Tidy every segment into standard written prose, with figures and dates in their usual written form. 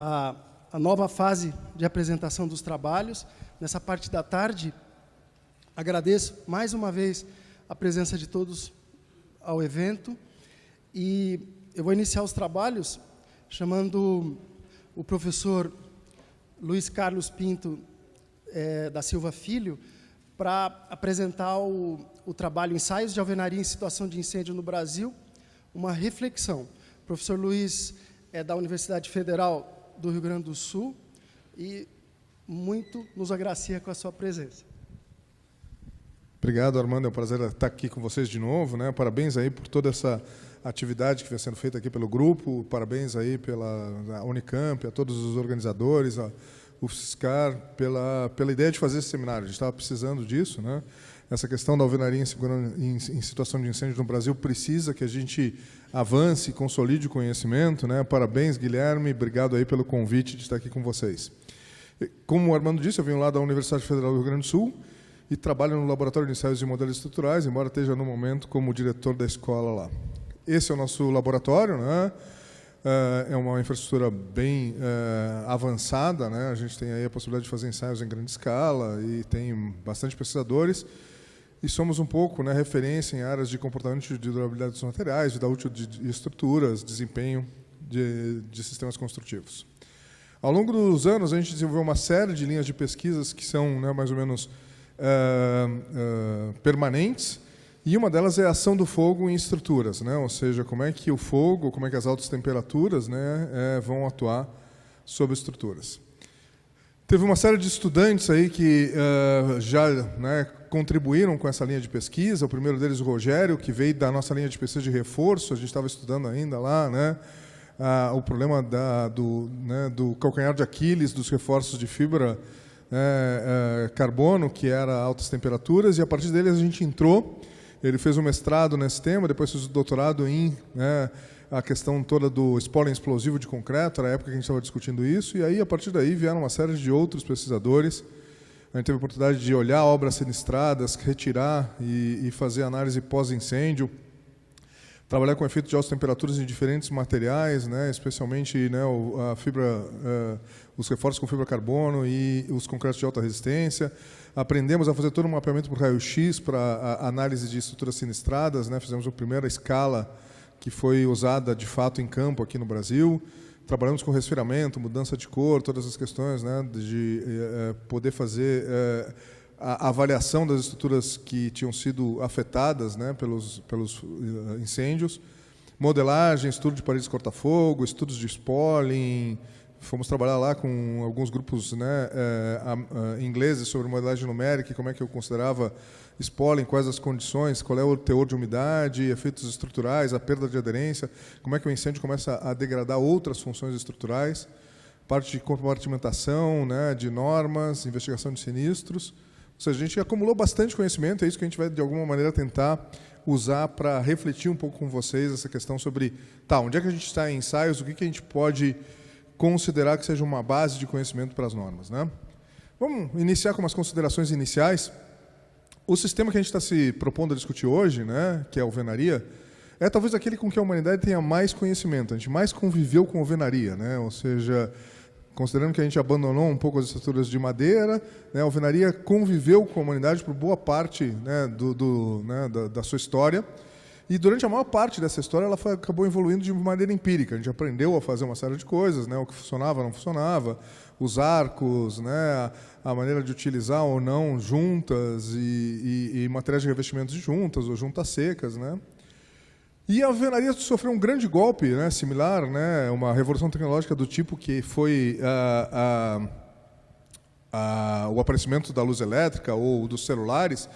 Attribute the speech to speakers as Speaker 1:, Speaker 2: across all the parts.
Speaker 1: a nova fase de apresentação dos trabalhos. Nessa parte da tarde, agradeço mais uma vez a presença de todos ao evento e eu vou iniciar os trabalhos chamando o professor Luiz Carlos Pinto da Silva Filho para apresentar o trabalho Ensaios de Alvenaria em Situação de Incêndio no Brasil, uma reflexão. O professor Luiz é da Universidade Federal do Rio Grande do Sul e muito nos agracia com a sua presença.
Speaker 2: Obrigado, Armando. É um prazer estar aqui com vocês de novo, né? Parabéns aí por toda essa atividade que vem sendo feita aqui pelo grupo. Parabéns aí pela Unicamp, a todos os organizadores, a UFSCar, pela ideia de fazer esse seminário. A gente estava precisando disso, né? Essa questão da alvenaria em situação de incêndio no Brasil precisa que a gente avance e consolide o conhecimento, né? Parabéns, Guilherme. Obrigado aí pelo convite de estar aqui com vocês. Como o Armando disse, eu venho lá da Universidade Federal do Rio Grande do Sul e trabalho no Laboratório de Ensaios de Modelos Estruturais, embora esteja no momento como diretor da escola lá. Esse é o nosso laboratório, né? É uma infraestrutura bem avançada, né? A gente tem aí a possibilidade de fazer ensaios em grande escala e tem bastante pesquisadores. E somos um pouco, né, referência em áreas de comportamento de durabilidade dos materiais, vida útil de estruturas, desempenho de sistemas construtivos. Ao longo dos anos, a gente desenvolveu uma série de linhas de pesquisas que são, né, mais ou menos permanentes, e uma delas é a ação do fogo em estruturas, né? Ou seja, como é que o fogo, como é que as altas temperaturas, né, vão atuar sobre estruturas. Teve uma série de estudantes aí que já, né, contribuíram com essa linha de pesquisa. O primeiro deles, o Rogério, que veio da nossa linha de pesquisa de reforço. A gente estava estudando ainda lá, né, o problema do calcanhar de Aquiles, dos reforços de fibra carbono, que era altas temperaturas, e a partir dele a gente entrou. Ele fez um mestrado nesse tema, depois fez o doutorado em a questão toda do espólio explosivo de concreto, era a época que a gente estava discutindo isso, e aí, a partir daí, vieram uma série de outros pesquisadores. A gente teve a oportunidade de olhar obras sinistradas, retirar e fazer análise pós-incêndio, trabalhar com efeito de altas temperaturas em diferentes materiais, né, especialmente, né, a fibra, os reforços com fibra carbono e os concretos de alta resistência. Aprendemos a fazer todo um mapeamento por raio-x para análise de estruturas sinistradas, né, fizemos a primeira escala que foi usada de fato em campo aqui no Brasil. Trabalhamos com resfriamento, mudança de cor, todas as questões, né, de poder fazer a avaliação das estruturas que tinham sido afetadas, né, pelos incêndios, modelagem, estudo de paredes corta-fogo, estudos de spalling. Fomos trabalhar lá com alguns grupos, né, ingleses sobre modelagem numérica, como é que eu considerava spalling, quais as condições, qual é o teor de umidade, efeitos estruturais, a perda de aderência, como é que o incêndio começa a degradar outras funções estruturais, parte de compartimentação, né, de normas, investigação de sinistros. Ou seja, a gente acumulou bastante conhecimento, é isso que a gente vai, de alguma maneira, tentar usar para refletir um pouco com vocês essa questão sobre, onde é que a gente está em ensaios, o que a gente pode considerar que seja uma base de conhecimento para as normas, né? Vamos iniciar com umas considerações iniciais. O sistema que a gente está se propondo a discutir hoje, né, que é a alvenaria, é talvez aquele com que a humanidade tenha mais conhecimento. A gente mais conviveu com a alvenaria, né? Ou seja, considerando que a gente abandonou um pouco as estruturas de madeira, né, a alvenaria conviveu com a humanidade por boa parte, né, da sua história. E durante a maior parte dessa história, ela acabou evoluindo de maneira empírica. A gente aprendeu a fazer uma série de coisas, né? O que funcionava, não funcionava, os arcos, né? A maneira de utilizar ou não juntas e materiais de revestimento de juntas ou juntas secas, né? E a alvenaria sofreu um grande golpe, né? Similar, né? Uma revolução tecnológica do tipo que foi o aparecimento da luz elétrica ou dos celulares,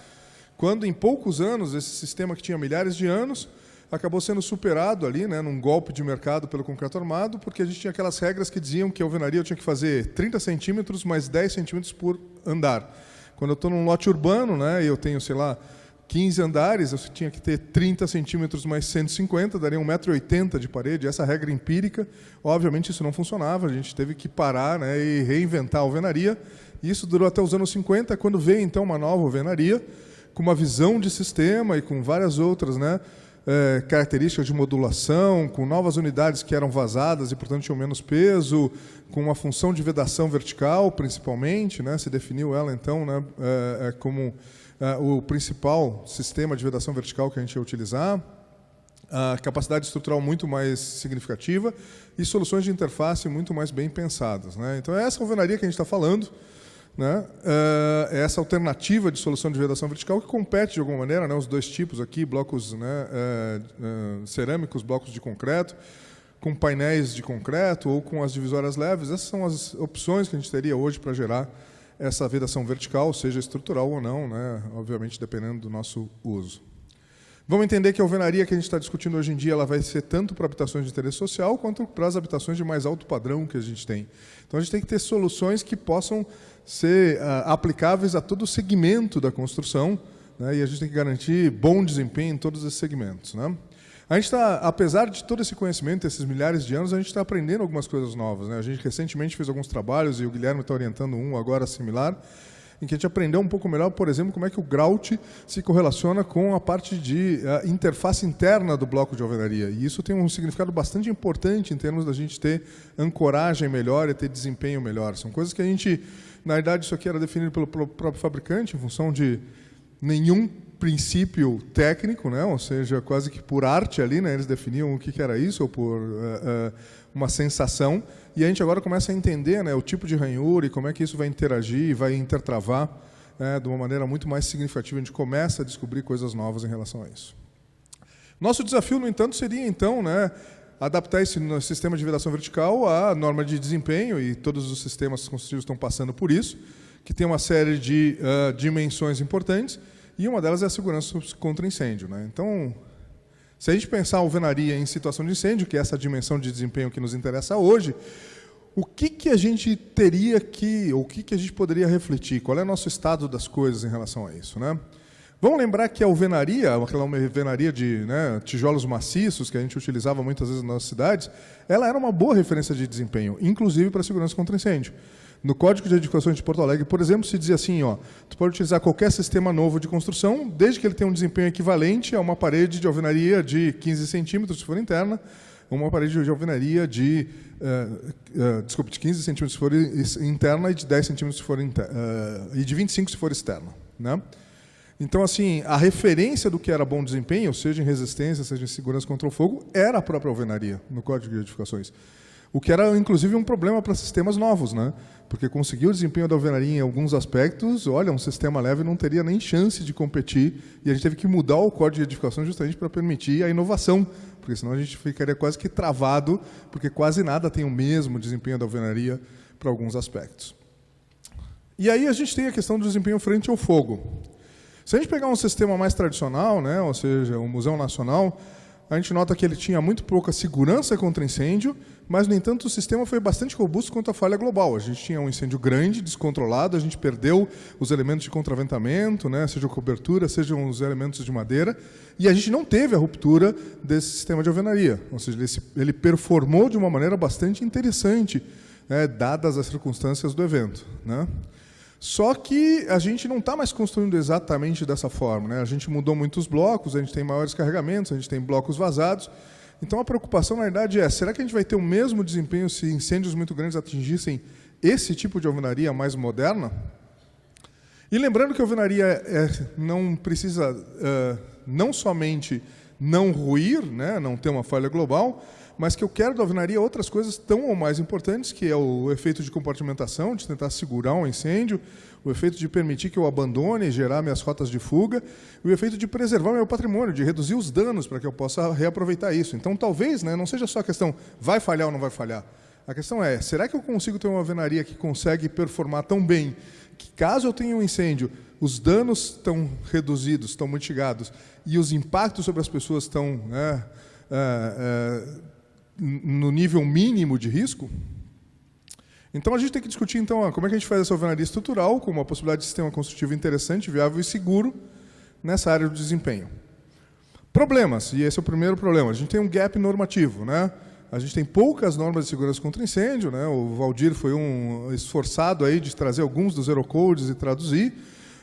Speaker 2: quando, em poucos anos, esse sistema que tinha milhares de anos acabou sendo superado ali, né, num golpe de mercado pelo concreto armado, porque a gente tinha aquelas regras que diziam que a alvenaria eu tinha que fazer 30 centímetros mais 10 centímetros por andar. Quando eu estou num lote urbano, né, e eu tenho, sei lá, 15 andares, eu tinha que ter 30 centímetros mais 150, daria 1,80 m de parede. Essa regra empírica, obviamente, isso não funcionava, a gente teve que parar, né, e reinventar a alvenaria. Isso durou até os anos 50, quando veio, então, uma nova alvenaria, com uma visão de sistema e com várias outras, né, características de modulação, com novas unidades que eram vazadas e, portanto, tinham menos peso, com uma função de vedação vertical, principalmente, né? Se definiu ela, então, né, como o principal sistema de vedação vertical que a gente ia utilizar, a capacidade estrutural muito mais significativa e soluções de interface muito mais bem pensadas, né? Então, é essa alvenaria que a gente está falando, né? É essa alternativa de solução de vedação vertical que compete, de alguma maneira, né, os dois tipos aqui, blocos, né, cerâmicos, blocos de concreto, com painéis de concreto ou com as divisórias leves. Essas são as opções que a gente teria hoje para gerar essa vedação vertical, seja estrutural ou não, né, obviamente dependendo do nosso uso. Vamos entender que a alvenaria que a gente está discutindo hoje em dia ela vai ser tanto para habitações de interesse social quanto para as habitações de mais alto padrão que a gente tem. Então, a gente tem que ter soluções que possam ser aplicáveis a todo o segmento da construção, né, e a gente tem que garantir bom desempenho em todos esses segmentos, né? A gente está, apesar de todo esse conhecimento, esses milhares de anos, a gente está aprendendo algumas coisas novas, né? A gente recentemente fez alguns trabalhos, e o Guilherme está orientando um agora similar, em que a gente aprendeu um pouco melhor, por exemplo, como é que o grout se correlaciona com a parte de interface interna do bloco de alvenaria. E isso tem um significado bastante importante em termos da gente ter ancoragem melhor e ter desempenho melhor. São coisas que a gente, na verdade, isso aqui era definido pelo próprio fabricante, em função de nenhum princípio técnico, né? Ou seja, quase que por arte ali, né? Eles definiam o que era isso, ou por uma sensação, e a gente agora começa a entender, né, o tipo de ranhura e como é que isso vai interagir, vai intertravar de uma maneira muito mais significativa. A gente começa a descobrir coisas novas em relação a isso. Nosso desafio, no entanto, seria, então, né, adaptar esse sistema de vedação vertical à norma de desempenho, e todos os sistemas construtivos estão passando por isso, que tem uma série de dimensões importantes, e uma delas é a segurança contra incêndio, né? Então, se a gente pensar a alvenaria em situação de incêndio, que é essa dimensão de desempenho que nos interessa hoje, o que a gente teria que, ou o que a gente poderia refletir? Qual é o nosso estado das coisas em relação a isso, né? Vamos lembrar que a alvenaria, aquela alvenaria de, né, tijolos maciços que a gente utilizava muitas vezes nas nossas cidades, ela era uma boa referência de desempenho, inclusive para a segurança contra incêndio. No Código de Edificações de Porto Alegre, por exemplo, se dizia assim, ó, tu pode utilizar qualquer sistema novo de construção, desde que ele tenha um desempenho equivalente a uma parede de alvenaria de 15 centímetros, se for interna, ou uma parede de alvenaria de 15 centímetros se for interna e de 10 centímetros se for e de 25 se for externa, né? Então, assim, a referência do que era bom desempenho, seja em resistência, seja em segurança contra o fogo, era a própria alvenaria no Código de Edificações. O que era, inclusive, um problema para sistemas novos, né? Porque conseguir o desempenho da alvenaria em alguns aspectos, olha, um sistema leve não teria nem chance de competir, e a gente teve que mudar o Código de Edificação justamente para permitir a inovação, porque senão a gente ficaria quase que travado, porque quase nada tem o mesmo desempenho da alvenaria para alguns aspectos. E aí a gente tem a questão do desempenho frente ao fogo. Se a gente pegar um sistema mais tradicional, né, ou seja, o Museu Nacional, a gente nota que ele tinha muito pouca segurança contra incêndio, mas, no entanto, o sistema foi bastante robusto contra a falha global. A gente tinha um incêndio grande, descontrolado, a gente perdeu os elementos de contraventamento, né, seja a cobertura, sejam os elementos de madeira, e a gente não teve a ruptura desse sistema de alvenaria. Ou seja, ele performou de uma maneira bastante interessante, né, dadas as circunstâncias do evento, né? Só que a gente não está mais construindo exatamente dessa forma, né? A gente mudou muitos blocos, a gente tem maiores carregamentos, a gente tem blocos vazados. Então, a preocupação, na verdade, é, será que a gente vai ter o mesmo desempenho se incêndios muito grandes atingissem esse tipo de alvenaria mais moderna? E lembrando que a alvenaria não precisa não somente não ruir, né, não ter uma falha global, mas que eu quero da alvenaria outras coisas tão ou mais importantes, que é o efeito de compartimentação, de tentar segurar um incêndio, o efeito de permitir que eu abandone e gerar minhas rotas de fuga, e o efeito de preservar meu patrimônio, de reduzir os danos para que eu possa reaproveitar isso. Então, talvez, né, não seja só a questão vai falhar ou não vai falhar. A questão é, será que eu consigo ter uma alvenaria que consegue performar tão bem que, caso eu tenha um incêndio, os danos estão reduzidos, estão mitigados, e os impactos sobre as pessoas estão no nível mínimo de risco? Então, a gente tem que discutir, então, como é que a gente faz essa alvenaria estrutural com uma possibilidade de sistema construtivo interessante, viável e seguro nessa área do desempenho. Problemas, e esse é o primeiro problema. A gente tem um gap normativo, né? A gente tem poucas normas de segurança contra incêndio, né? O Valdir foi um esforçado aí de trazer alguns dos Zero Codes e traduzir.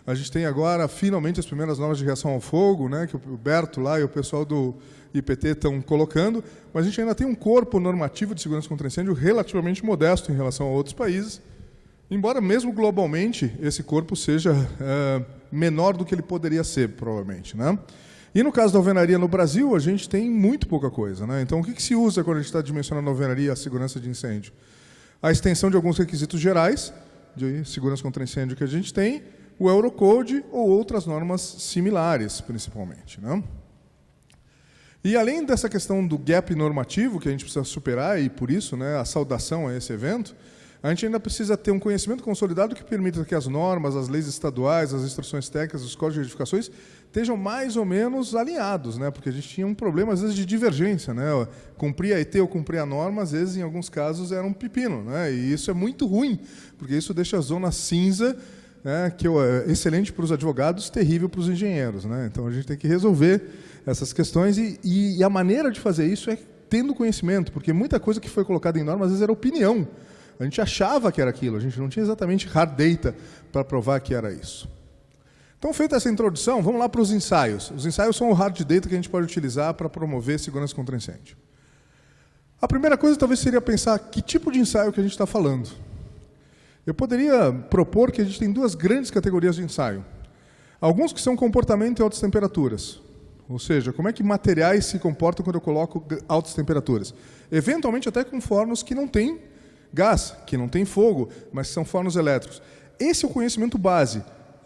Speaker 2: A gente tem agora, finalmente, as primeiras normas de reação ao fogo, né, que o Berto lá e o pessoal do IPT estão colocando, mas a gente ainda tem um corpo normativo de segurança contra incêndio relativamente modesto em relação a outros países, embora mesmo globalmente esse corpo seja menor do que ele poderia ser, provavelmente, né? E no caso da alvenaria no Brasil, a gente tem muito pouca coisa, né? Então, o que se usa quando a gente está dimensionando a alvenaria e a segurança de incêndio? A extensão de alguns requisitos gerais de segurança contra incêndio que a gente tem, o Eurocode ou outras normas similares, principalmente, né? E além dessa questão do gap normativo que a gente precisa superar, e por isso, né, a saudação a esse evento, a gente ainda precisa ter um conhecimento consolidado que permita que as normas, as leis estaduais, as instruções técnicas, os códigos de edificações estejam mais ou menos alinhados, né? Porque a gente tinha um problema, às vezes, de divergência, né? Cumprir a ET ou cumprir a norma, às vezes, em alguns casos, era um pepino, né? E isso é muito ruim, porque isso deixa a zona cinza, né, que é excelente para os advogados, terrível para os engenheiros, né? Então, a gente tem que resolver essas questões e a maneira de fazer isso é tendo conhecimento, porque muita coisa que foi colocada em norma, às vezes, era opinião. A gente achava que era aquilo, a gente não tinha exatamente hard data para provar que era isso. Então, feita essa introdução, vamos lá para os ensaios. Os ensaios são o hard data que a gente pode utilizar para promover segurança contra incêndio. A primeira coisa talvez seria pensar que tipo de ensaio que a gente está falando. Eu poderia propor que a gente tem duas grandes categorias de ensaio. Alguns que são comportamento em altas temperaturas. Ou seja, como é que materiais se comportam quando eu coloco altas temperaturas. Eventualmente até com fornos que não têm gás, que não tem fogo, mas são fornos elétricos. Esse é o conhecimento base.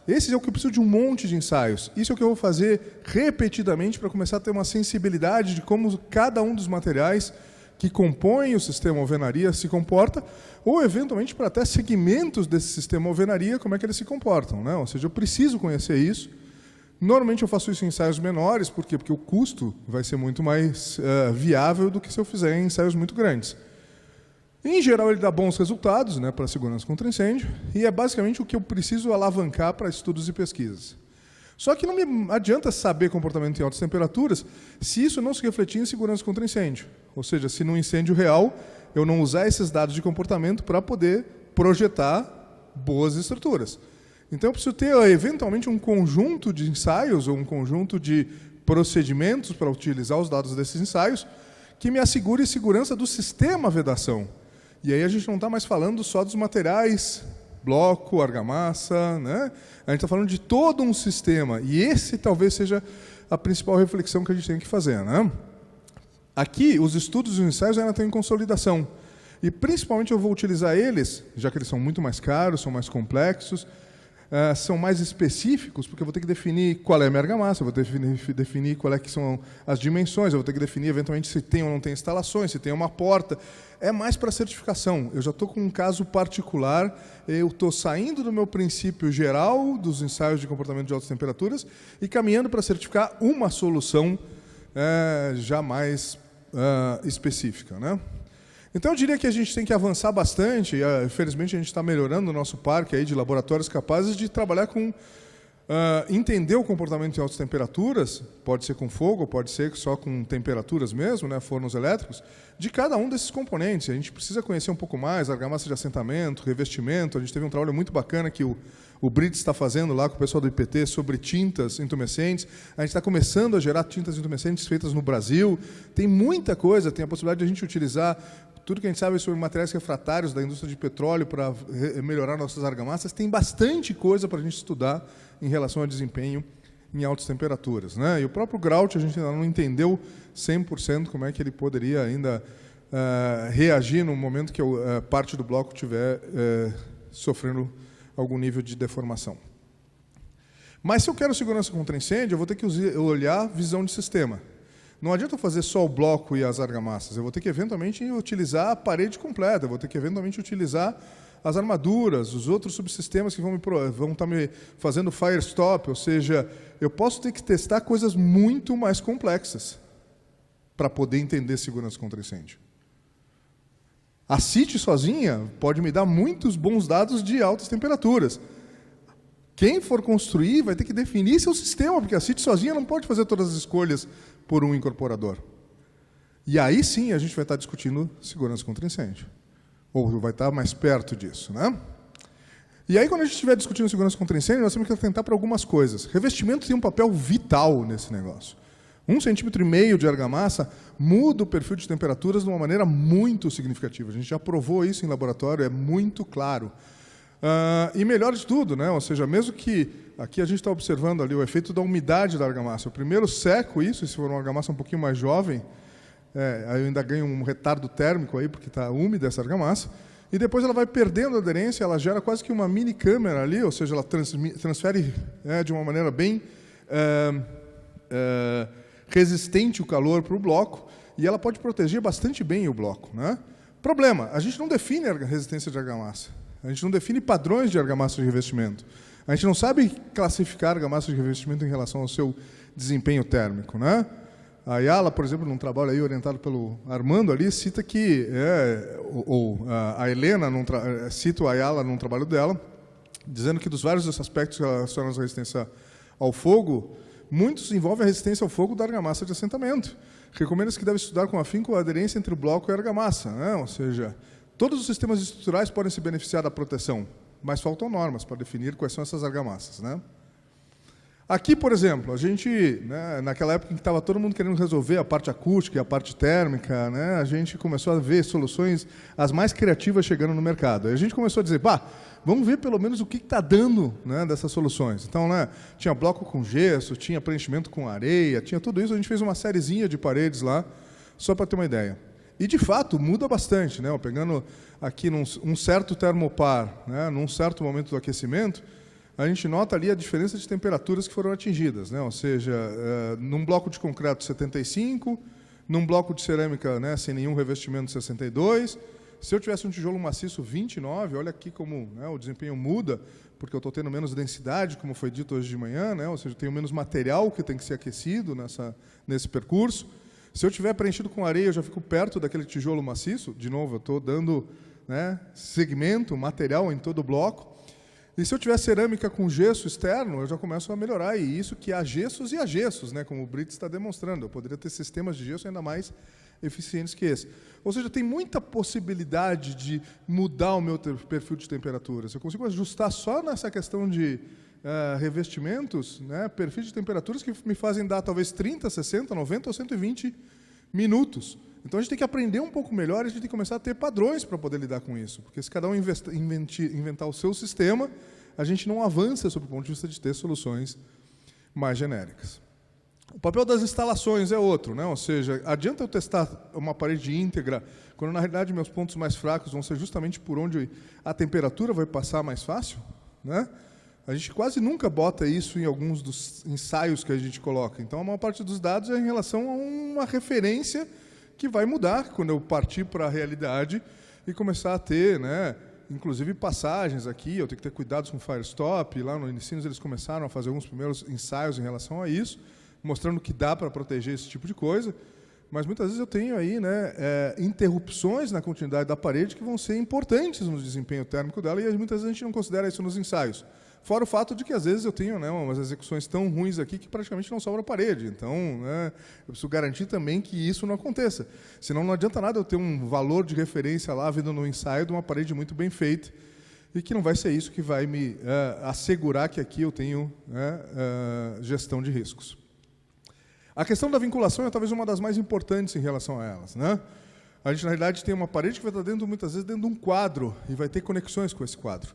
Speaker 2: Esse é o que eu preciso de um monte de ensaios. Isso é o que eu vou fazer repetidamente para começar a ter uma sensibilidade de como cada um dos materiais que compõem o sistema alvenaria se comporta, ou, eventualmente, para até segmentos desse sistema alvenaria, como é que eles se comportam, né? Ou seja, eu preciso conhecer isso. Normalmente eu faço isso em ensaios menores, por quê? Porque o custo vai ser muito mais viável do que se eu fizer em ensaios muito grandes. Em geral, ele dá bons resultados, né, para a segurança contra incêndio, e é basicamente o que eu preciso alavancar para estudos e pesquisas. Só que não me adianta saber comportamento em altas temperaturas se isso não se refletir em segurança contra incêndio. Ou seja, se no incêndio real eu não usar esses dados de comportamento para poder projetar boas estruturas. Então, eu preciso ter, eventualmente, um conjunto de ensaios ou um conjunto de procedimentos para utilizar os dados desses ensaios que me assegure segurança do sistema vedação. E aí a gente não está mais falando só dos materiais, bloco, argamassa, né? A gente está falando de todo um sistema. E esse talvez seja a principal reflexão que a gente tem que fazer, né? Aqui, os estudos e os ensaios ainda estão em consolidação. E, principalmente, eu vou utilizar eles, já que eles são muito mais caros, são mais complexos, são mais específicos, porque eu vou ter que definir qual é a minha argamassa, eu vou ter que definir qual é que são as dimensões, eu vou ter que definir, eventualmente, se tem ou não tem instalações, se tem uma porta. É mais para certificação. Eu já estou com um caso particular, eu estou saindo do meu princípio geral dos ensaios de comportamento de altas temperaturas e caminhando para certificar uma solução já mais específica, né? Então, eu diria que a gente tem que avançar bastante. Infelizmente, a gente está melhorando o nosso parque aí de laboratórios capazes de trabalhar com... entender o comportamento em altas temperaturas, pode ser com fogo, pode ser só com temperaturas mesmo, né, fornos elétricos, de cada um desses componentes. A gente precisa conhecer um pouco mais argamassa de assentamento, revestimento. A gente teve um trabalho muito bacana que o Brits está fazendo lá com o pessoal do IPT sobre tintas intumescentes. A gente está começando a gerar tintas intumescentes feitas no Brasil. Tem muita coisa, tem a possibilidade de a gente utilizar tudo que a gente sabe sobre materiais refratários da indústria de petróleo para melhorar nossas argamassas. Tem bastante coisa para a gente estudar em relação ao desempenho em altas temperaturas, né? E o próprio Grout, a gente ainda não entendeu 100% como é que ele poderia ainda reagir no momento que parte do bloco estiver sofrendo algum nível de deformação. Mas se eu quero segurança contra incêndio, eu vou ter que olhar visão de sistema. Não adianta eu fazer só o bloco e as argamassas, eu vou ter que eventualmente utilizar a parede completa, eu vou ter que eventualmente utilizar as armaduras, os outros subsistemas que vão estar me fazendo fire stop, ou seja, eu posso ter que testar coisas muito mais complexas para poder entender segurança contra incêndio. A CIT sozinha pode me dar muitos bons dados de altas temperaturas. Quem for construir vai ter que definir seu sistema, porque a CIT sozinha não pode fazer todas as escolhas por um incorporador. E aí sim a gente vai estar discutindo segurança contra incêndio. Ou vai estar mais perto disso, né? E aí, quando a gente estiver discutindo segurança contra incêndio, nós temos que atentar para algumas coisas. Revestimento tem um papel vital nesse negócio. 1,5 cm de argamassa muda o perfil de temperaturas de uma maneira muito significativa. A gente já provou isso em laboratório, é muito claro. E melhor de tudo, né? Ou seja, mesmo que aqui a gente está observando ali o efeito da umidade da argamassa. Eu primeiro seco isso, se for uma argamassa um pouquinho mais jovem, aí eu ainda ganho um retardo térmico aí, porque está úmida essa argamassa, e depois ela vai perdendo aderência, ela gera quase que uma mini câmera ali, ou seja, ela transfere de uma maneira bem resistente o calor para o bloco, e ela pode proteger bastante bem o bloco, né? Problema, a gente não define a resistência de argamassa. A gente não define padrões de argamassa de revestimento. A gente não sabe classificar argamassa de revestimento em relação ao seu desempenho térmico, né? A Ayala, por exemplo, num trabalho aí orientado pelo Armando ali, cita que, a Helena cita a Ayala num trabalho dela, dizendo que dos vários aspectos relacionados à resistência ao fogo, muitos envolvem a resistência ao fogo da argamassa de assentamento. Recomenda-se que deve estudar com afinco a aderência entre o bloco e a argamassa, né? Ou seja, todos os sistemas estruturais podem se beneficiar da proteção, mas faltam normas para definir quais são essas argamassas, né? Aqui, por exemplo, a gente, né, naquela época em que estava todo mundo querendo resolver a parte acústica e a parte térmica, né, a gente começou a ver soluções as mais criativas chegando no mercado. Aí a gente começou a dizer, vamos ver pelo menos o que está dando, né, dessas soluções. Então, né, tinha bloco com gesso, tinha preenchimento com areia, tinha tudo isso. A gente fez uma sériezinha de paredes lá, só para ter uma ideia. E, de fato, muda bastante, né? Pegando aqui um certo termopar, né, num certo momento do aquecimento, a gente nota ali a diferença de temperaturas que foram atingidas, né? Ou seja, num bloco de concreto 75, num bloco de cerâmica, né, sem nenhum revestimento 62. Se eu tivesse um tijolo maciço 29, olha aqui como, né, o desempenho muda, porque eu estou tendo menos densidade, como foi dito hoje de manhã, né? Ou seja, eu tenho menos material que tem que ser aquecido nesse percurso. Se eu tiver preenchido com areia, eu já fico perto daquele tijolo maciço. De novo, eu estou dando, né, segmento, material em todo o bloco. E se eu tiver cerâmica com gesso externo, eu já começo a melhorar. E isso que há gessos e há gessos, né, como o Brits está demonstrando. Eu poderia ter sistemas de gesso ainda mais eficientes que esse. Ou seja, tem muita possibilidade de mudar o meu perfil de temperaturas. Eu consigo ajustar só nessa questão de revestimentos, né, perfil de temperaturas que me fazem dar talvez 30, 60, 90 ou 120 minutos. Então, a gente tem que aprender um pouco melhor e a gente tem que começar a ter padrões para poder lidar com isso. Porque se cada um inventar o seu sistema, a gente não avança sob o ponto de vista de ter soluções mais genéricas. O papel das instalações é outro, né? Ou seja, adianta eu testar uma parede íntegra, quando, na realidade, meus pontos mais fracos vão ser justamente por onde a temperatura vai passar mais fácil, né? A gente quase nunca bota isso em alguns dos ensaios que a gente coloca. Então, a maior parte dos dados é em relação a uma referência que vai mudar quando eu partir para a realidade e começar a ter, né, inclusive passagens aqui. Eu tenho que ter cuidados com o Firestop. Lá no Unicinos eles começaram a fazer alguns primeiros ensaios em relação a isso, mostrando que dá para proteger esse tipo de coisa. Mas muitas vezes eu tenho aí, né, interrupções na continuidade da parede que vão ser importantes no desempenho térmico dela e muitas vezes a gente não considera isso nos ensaios. Fora o fato de que, às vezes, eu tenho, né, umas execuções tão ruins aqui que praticamente não sobra parede. Então, né, eu preciso garantir também que isso não aconteça. Senão, não adianta nada eu ter um valor de referência lá, vindo no ensaio, de uma parede muito bem feita, e que não vai ser isso que vai me assegurar que aqui eu tenho, né, gestão de riscos. A questão da vinculação é talvez uma das mais importantes em relação a elas, né? A gente, na realidade, tem uma parede que vai estar muitas vezes dentro de um quadro, e vai ter conexões com esse quadro.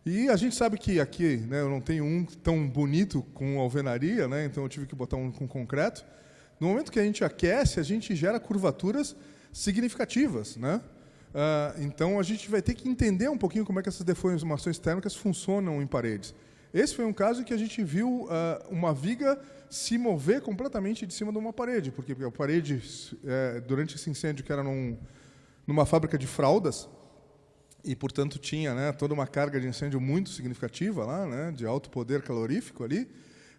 Speaker 2: E a gente sabe que aqui, né, eu não tenho um tão bonito com alvenaria, né, então eu tive que botar um com concreto. No momento que a gente aquece, a gente gera curvaturas significativas, né? Então a gente vai ter que entender um pouquinho como é que essas deformações térmicas funcionam em paredes. Esse foi um caso em que a gente viu uma viga se mover completamente de cima de uma parede, porque a parede, durante esse incêndio que era numa fábrica de fraldas, e, portanto, tinha, né, toda uma carga de incêndio muito significativa lá, né, de alto poder calorífico ali,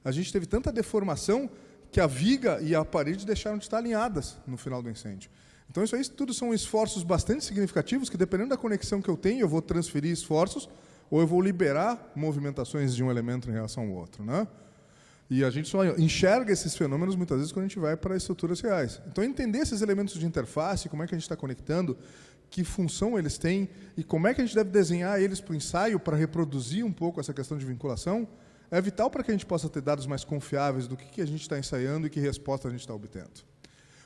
Speaker 2: a gente teve tanta deformação que a viga e a parede deixaram de estar alinhadas no final do incêndio. Então, isso aí tudo são esforços bastante significativos que, dependendo da conexão que eu tenho, eu vou transferir esforços ou eu vou liberar movimentações de um elemento em relação ao outro, né? E a gente só enxerga esses fenômenos, muitas vezes, quando a gente vai para estruturas reais. Então, entender esses elementos de interface, como é que a gente está conectando, que função eles têm e como é que a gente deve desenhar eles para o ensaio para reproduzir um pouco essa questão de vinculação, é vital para que a gente possa ter dados mais confiáveis do que a gente está ensaiando e que resposta a gente está obtendo.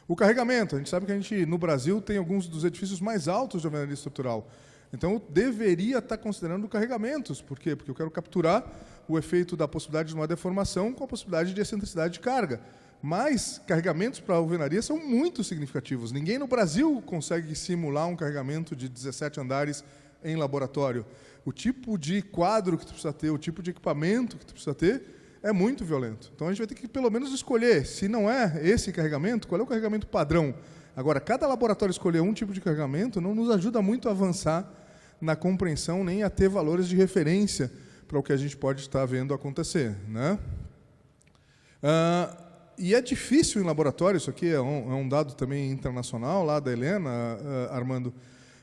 Speaker 2: O carregamento, a gente sabe que a gente, no Brasil, tem alguns dos edifícios mais altos de alvenaria estrutural. Então, eu deveria estar considerando carregamentos. Por quê? Porque eu quero capturar o efeito da possibilidade de uma deformação com a possibilidade de excentricidade de carga. Mas carregamentos para a alvenaria são muito significativos. Ninguém no Brasil consegue simular um carregamento de 17 andares em laboratório. O tipo de quadro que tu precisa ter, o tipo de equipamento que tu precisa ter, é muito violento. Então, a gente vai ter que, pelo menos, escolher, se não é esse carregamento, qual é o carregamento padrão. Agora, cada laboratório escolher um tipo de carregamento não nos ajuda muito a avançar na compreensão, nem a ter valores de referência para o que a gente pode estar vendo acontecer, né? E é difícil em laboratório, isso aqui é um dado também internacional, lá da Helena, Armando,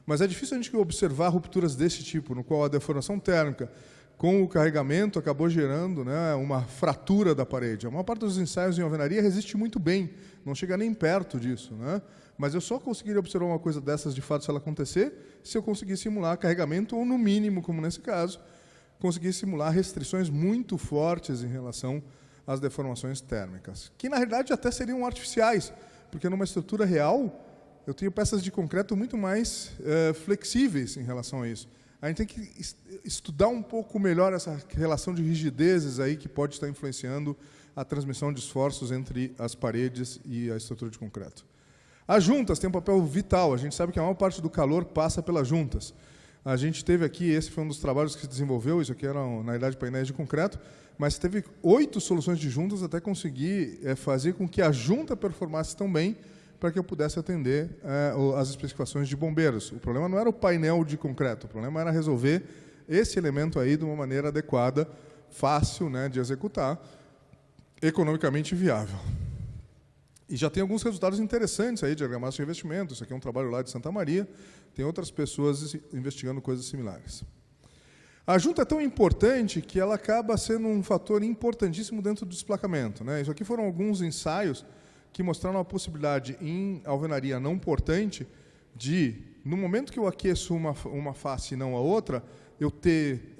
Speaker 2: mas é difícil a gente observar rupturas desse tipo, no qual a deformação térmica com o carregamento acabou gerando, né, uma fratura da parede. A maior parte dos ensaios em alvenaria resiste muito bem, não chega nem perto disso, né? Mas eu só conseguiria observar uma coisa dessas de fato se ela acontecer se eu conseguir simular carregamento ou, no mínimo, como nesse caso, conseguir simular restrições muito fortes em relação às deformações térmicas, que na realidade até seriam artificiais, porque numa estrutura real eu tenho peças de concreto muito mais flexíveis em relação a isso. A gente tem que estudar um pouco melhor essa relação de rigidezes aí que pode estar influenciando a transmissão de esforços entre as paredes e a estrutura de concreto. As juntas têm um papel vital. A gente sabe que a maior parte do calor passa pelas juntas. A gente teve aqui, esse foi um dos trabalhos que se desenvolveu, isso aqui eram, na realidade, painéis de concreto, mas teve 8 soluções de juntas até conseguir fazer com que a junta performasse tão bem para que eu pudesse atender as especificações de bombeiros. O problema não era o painel de concreto, o problema era resolver esse elemento aí de uma maneira adequada, fácil, né, de executar, economicamente viável. E já tem alguns resultados interessantes aí de argamassa de revestimento. Isso aqui é um trabalho lá de Santa Maria. Tem outras pessoas investigando coisas similares. A junta é tão importante que ela acaba sendo um fator importantíssimo dentro do desplacamento, né? Isso aqui foram alguns ensaios que mostraram a possibilidade em alvenaria não portante de, no momento que eu aqueço uma face e não a outra, eu ter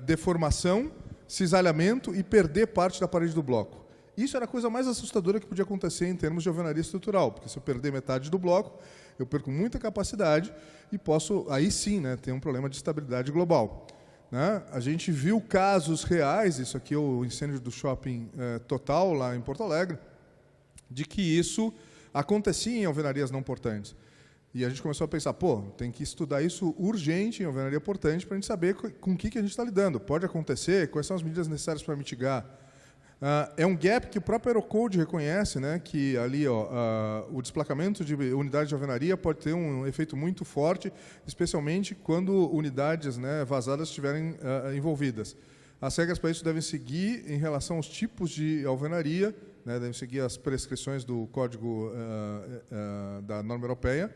Speaker 2: deformação, cisalhamento e perder parte da parede do bloco. Isso era a coisa mais assustadora que podia acontecer em termos de alvenaria estrutural, porque se eu perder metade do bloco, eu perco muita capacidade e posso, aí sim, né, ter um problema de estabilidade global. Né? A gente viu casos reais, isso aqui é o incêndio do shopping Total, lá em Porto Alegre, de que isso acontecia em alvenarias não portantes. E a gente começou a pensar, tem que estudar isso urgente em alvenaria portante para a gente saber com o que a gente está lidando. Pode acontecer? Quais são as medidas necessárias para mitigar? É um gap que o próprio Aerocode reconhece, né, que ali o desplacamento de unidades de alvenaria pode ter um efeito muito forte, especialmente quando unidades, né, vazadas estiverem envolvidas. As regras para isso devem seguir em relação aos tipos de alvenaria, né, devem seguir as prescrições do Código da norma europeia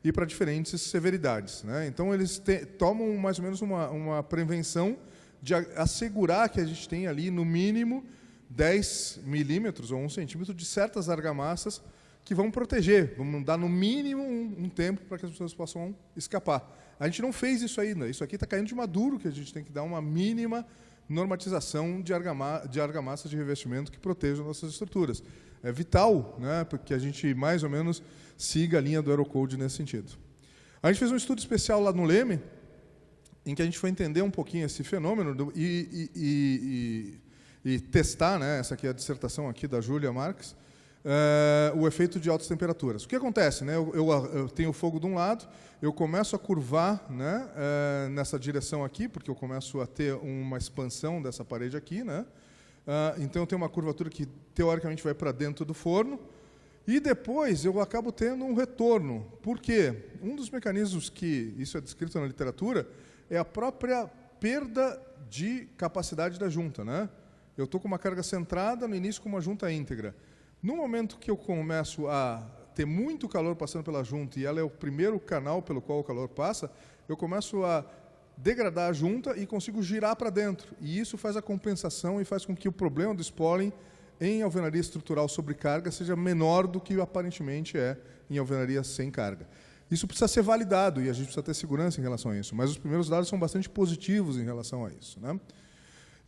Speaker 2: e para diferentes severidades. Né? Então, eles tomam mais ou menos uma prevenção de assegurar que a gente tem ali, no mínimo, 10 milímetros ou 1 centímetro de certas argamassas que vão proteger, vão dar no mínimo um tempo para que as pessoas possam escapar. A gente não fez isso ainda, isso aqui está caindo de maduro, que a gente tem que dar uma mínima normatização de argamassas de revestimento que protejam nossas estruturas. É vital, né, porque a gente mais ou menos siga a linha do Aerocode nesse sentido. A gente fez um estudo especial lá no Leme, em que a gente foi entender um pouquinho esse fenômeno e testar, né, essa aqui é a dissertação aqui da Júlia Marques, o efeito de altas temperaturas. O que acontece? Né, eu tenho fogo de um lado, eu começo a curvar, né, nessa direção aqui, porque eu começo a ter uma expansão dessa parede aqui. Né, então, eu tenho uma curvatura que, teoricamente, vai para dentro do forno, e depois eu acabo tendo um retorno. Por quê? Um dos mecanismos que isso é descrito na literatura é a própria perda de capacidade da junta. Né? Eu estou com uma carga centrada, no início com uma junta íntegra. No momento que eu começo a ter muito calor passando pela junta, e ela é o primeiro canal pelo qual o calor passa, eu começo a degradar a junta e consigo girar para dentro. E isso faz a compensação e faz com que o problema do spalling em alvenaria estrutural sobre carga seja menor do que aparentemente é em alvenaria sem carga. Isso precisa ser validado e a gente precisa ter segurança em relação a isso. Mas os primeiros dados são bastante positivos em relação a isso, né?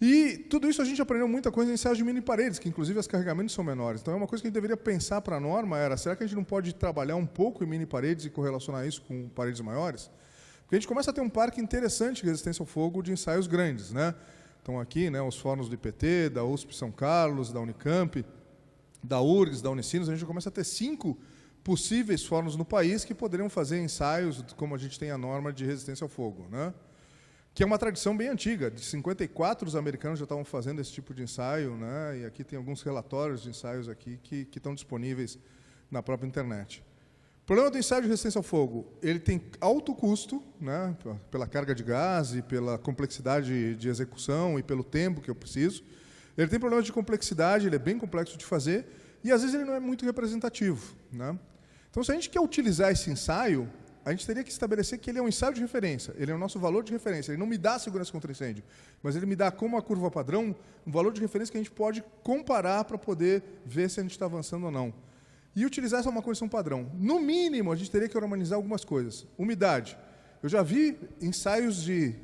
Speaker 2: E tudo isso a gente aprendeu muita coisa em ensaios de mini paredes, que inclusive os carregamentos são menores. Então é uma coisa que a gente deveria pensar para a norma, será que a gente não pode trabalhar um pouco em mini paredes e correlacionar isso com paredes maiores? Porque a gente começa a ter um parque interessante de resistência ao fogo de ensaios grandes, né? Então aqui, né, os fóruns do IPT, da USP São Carlos, da Unicamp, da URGS, da Unicinos, a gente começa a ter 5 possíveis fóruns no país que poderiam fazer ensaios como a gente tem a norma de resistência ao fogo, né? Que é uma tradição bem antiga. De 54, os americanos já estavam fazendo esse tipo de ensaio, né? E aqui tem alguns relatórios de ensaios aqui que estão disponíveis na própria internet. O problema do ensaio de resistência ao fogo, ele tem alto custo, né? Pela carga de gás e pela complexidade de execução e pelo tempo que eu preciso. Ele tem problemas de complexidade, ele é bem complexo de fazer e, às vezes, ele não é muito representativo, né? Então, se a gente quer utilizar esse ensaio, a gente teria que estabelecer que ele é um ensaio de referência, ele é o nosso valor de referência, ele não me dá segurança contra incêndio, mas ele me dá, como a curva padrão, um valor de referência que a gente pode comparar para poder ver se a gente está avançando ou não. E utilizar essa uma condição padrão. No mínimo, a gente teria que harmonizar algumas coisas. Umidade. Eu já vi ensaios de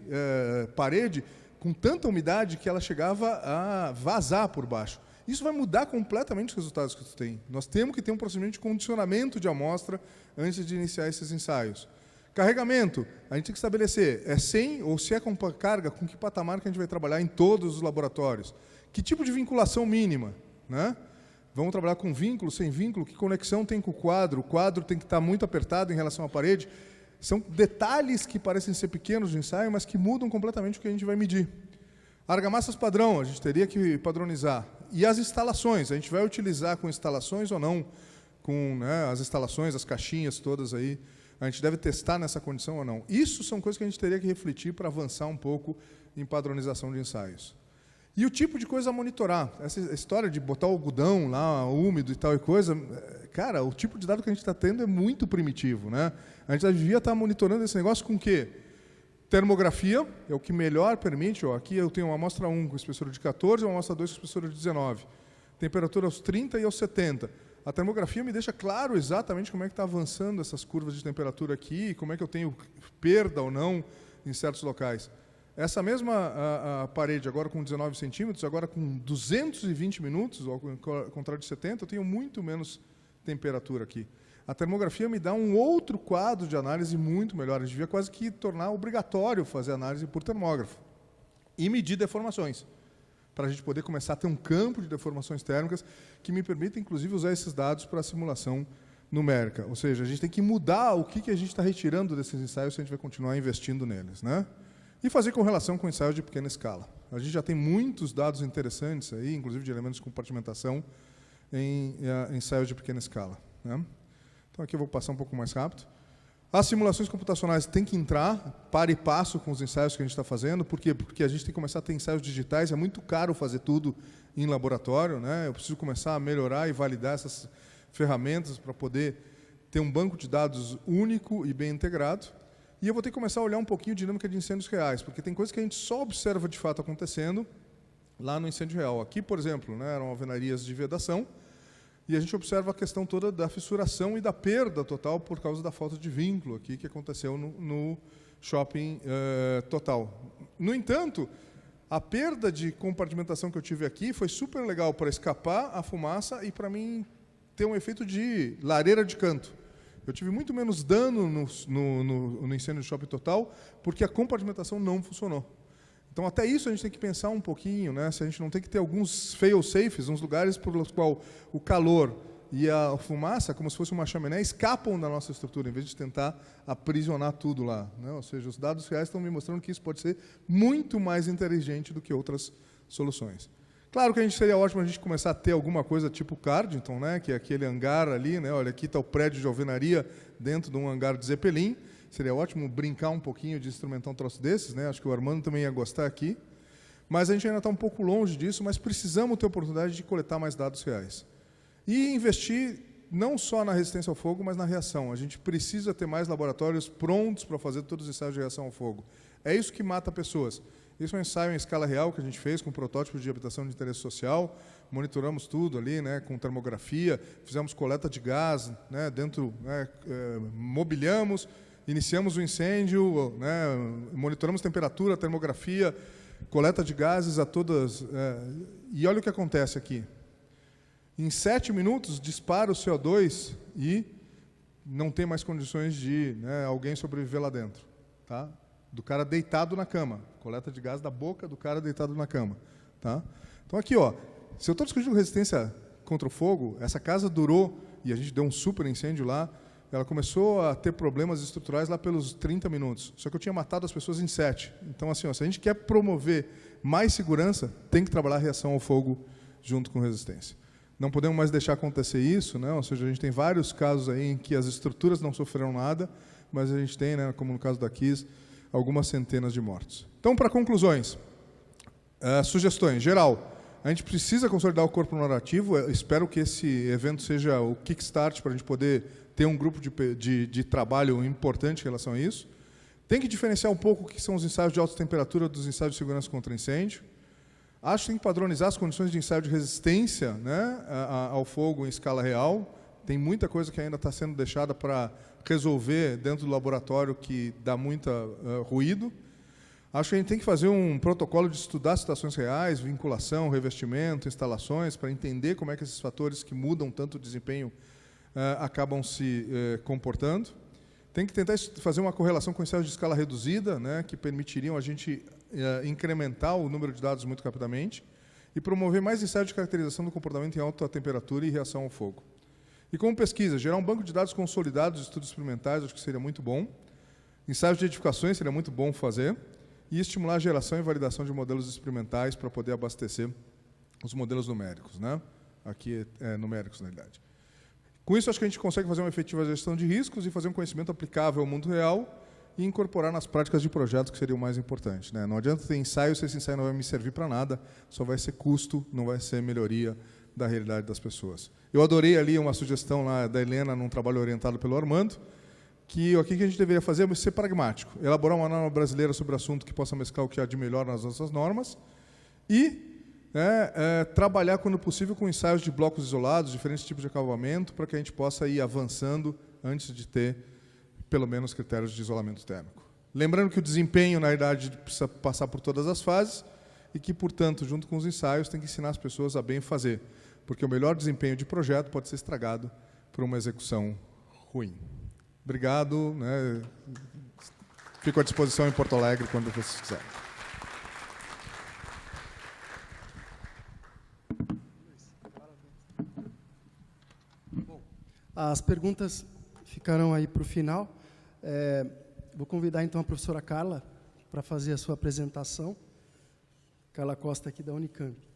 Speaker 2: parede com tanta umidade que ela chegava a vazar por baixo. Isso vai mudar completamente os resultados que você tem. Nós temos que ter um procedimento de condicionamento de amostra antes de iniciar esses ensaios. Carregamento, a gente tem que estabelecer, é 100 ou se é com carga, com que patamar que a gente vai trabalhar em todos os laboratórios. Que tipo de vinculação mínima, né? Vamos trabalhar com vínculo, sem vínculo, que conexão tem com o quadro tem que estar muito apertado em relação à parede. São detalhes que parecem ser pequenos de ensaio, mas que mudam completamente o que a gente vai medir. Argamassas padrão, a gente teria que padronizar. E as instalações, a gente vai utilizar com instalações ou não, com, né, as instalações, as caixinhas todas aí, a gente deve testar nessa condição ou não. Isso são coisas que a gente teria que refletir para avançar um pouco em padronização de ensaios. E o tipo de coisa a monitorar. Essa história de botar o algodão lá, úmido e tal e coisa, cara, o tipo de dado que a gente está tendo é muito primitivo, né? A gente devia estar monitorando esse negócio com o quê? Termografia, é o que melhor permite. Ó, aqui eu tenho uma amostra 1 com espessura de 14 e uma amostra 2 com espessura de 19. Temperatura aos 30 e aos 70. A termografia me deixa claro exatamente como é que está avançando essas curvas de temperatura aqui, como é que eu tenho perda ou não em certos locais. Essa mesma a parede, agora com 19 centímetros, agora com 220 minutos, ao contrário de 70, eu tenho muito menos temperatura aqui. A termografia me dá um outro quadro de análise muito melhor. A gente devia quase que tornar obrigatório fazer análise por termógrafo e medir deformações, para a gente poder começar a ter um campo de deformações térmicas que me permita, inclusive, usar esses dados para a simulação numérica. Ou seja, a gente tem que mudar o que a gente está retirando desses ensaios se a gente vai continuar investindo neles, né? E fazer correlação com ensaios de pequena escala. A gente já tem muitos dados interessantes aí, inclusive de elementos de compartimentação em ensaios de pequena escala, né? Então, aqui eu vou passar um pouco mais rápido. As simulações computacionais têm que entrar para e passo com os ensaios que a gente está fazendo. Por quê? Porque a gente tem que começar a ter ensaios digitais. É muito caro fazer tudo em laboratório, né? Eu preciso começar a melhorar e validar essas ferramentas para poder ter um banco de dados único e bem integrado. E eu vou ter que começar a olhar um pouquinho a dinâmica de incêndios reais, porque tem coisas que a gente só observa de fato acontecendo lá no incêndio real. Aqui, por exemplo, né, eram alvenarias de vedação, e a gente observa a questão toda da fissuração e da perda total por causa da falta de vínculo aqui que aconteceu no shopping total. No entanto, a perda de compartimentação que eu tive aqui foi super legal para escapar a fumaça e para mim ter um efeito de lareira de canto. Eu tive muito menos dano no incêndio do shopping total porque a compartimentação não funcionou. Então, até isso a gente tem que pensar um pouquinho, né? Se a gente não tem que ter alguns fail-safes, uns lugares por os quais o calor e a fumaça, como se fosse uma chaminé, escapam da nossa estrutura, em vez de tentar aprisionar tudo lá, né? Ou seja, os dados reais estão me mostrando que isso pode ser muito mais inteligente do que outras soluções. Claro que seria ótimo a gente começar a ter alguma coisa tipo Cardington, né? Que é aquele hangar ali, né? Olha, aqui está o prédio de alvenaria dentro de um hangar de Zeppelin. Seria ótimo brincar um pouquinho de instrumentar um troço desses, né? Acho que o Armando também ia gostar aqui. Mas a gente ainda está um pouco longe disso, mas precisamos ter a oportunidade de coletar mais dados reais. E investir não só na resistência ao fogo, mas na reação. A gente precisa ter mais laboratórios prontos para fazer todos os ensaios de reação ao fogo. É isso que mata pessoas. Isso é um ensaio em escala real que a gente fez com protótipos de habitação de interesse social, monitoramos tudo ali, né, com termografia, fizemos coleta de gás, né, dentro, né, mobiliamos, iniciamos o incêndio, né, monitoramos temperatura, termografia, coleta de gases a todas. E olha o que acontece aqui. Em 7 minutos, dispara o CO2 e não tem mais condições de, né, alguém sobreviver lá dentro. Tá? Do cara deitado na cama. Coleta de gás da boca do cara deitado na cama. Tá? Então, aqui, ó, se eu estou discutindo resistência contra o fogo, essa casa durou, e a gente deu um super incêndio lá, ela começou a ter problemas estruturais lá pelos 30 minutos. Só que eu tinha matado as pessoas em 7. Então, assim, ó, se a gente quer promover mais segurança, tem que trabalhar a reação ao fogo junto com resistência. Não podemos mais deixar acontecer isso, né? Ou seja, a gente tem vários casos aí em que as estruturas não sofreram nada, mas a gente tem, né, como no caso da Kiss, algumas centenas de mortos. Então, para conclusões, sugestões, geral, a gente precisa consolidar o corpo narrativo. Eu espero que esse evento seja o kickstart para a gente poder ter um grupo de trabalho importante em relação a isso. Tem que diferenciar um pouco o que são os ensaios de alta temperatura dos ensaios de segurança contra incêndio. Acho que tem que padronizar as condições de ensaio de resistência, né, ao fogo em escala real. Tem muita coisa que ainda está sendo deixada para resolver dentro do laboratório que dá muito ruído. Acho que a gente tem que fazer um protocolo de estudar situações reais, vinculação, revestimento, instalações, para entender como é que esses fatores que mudam tanto o desempenho acabam se comportando. Tem que tentar fazer uma correlação com ensaios de escala reduzida, né, que permitiriam a gente incrementar o número de dados muito rapidamente e promover mais ensaios de caracterização do comportamento em alta temperatura e reação ao fogo. E como pesquisa, gerar um banco de dados consolidados de estudos experimentais, acho que seria muito bom. Ensaios de edificações seria muito bom fazer. E estimular a geração e validação de modelos experimentais para poder abastecer os modelos numéricos, né? Aqui numéricos, na realidade. Com isso, acho que a gente consegue fazer uma efetiva gestão de riscos e fazer um conhecimento aplicável ao mundo real e incorporar nas práticas de projetos, que seria o mais importante, né? Não adianta ter ensaio se esse ensaio não vai me servir para nada, só vai ser custo, não vai ser melhoria da realidade das pessoas. Eu adorei ali uma sugestão lá da Helena, num trabalho orientado pelo Armando, que o que a gente deveria fazer é ser pragmático, elaborar uma norma brasileira sobre o assunto que possa mesclar o que há de melhor nas nossas normas e trabalhar, quando possível, com ensaios de blocos isolados, diferentes tipos de acabamento, para que a gente possa ir avançando antes de ter, pelo menos, critérios de isolamento térmico. Lembrando que o desempenho, na verdade, precisa passar por todas as fases e que, portanto, junto com os ensaios, tem que ensinar as pessoas a bem fazer, porque o melhor desempenho de projeto pode ser estragado por uma execução ruim. Obrigado, né? Fico à disposição em Porto Alegre quando vocês quiserem.
Speaker 1: Bom, as perguntas ficarão aí para o final. Vou convidar então a professora Carla para fazer a sua apresentação. Carla Costa, aqui da Unicamp.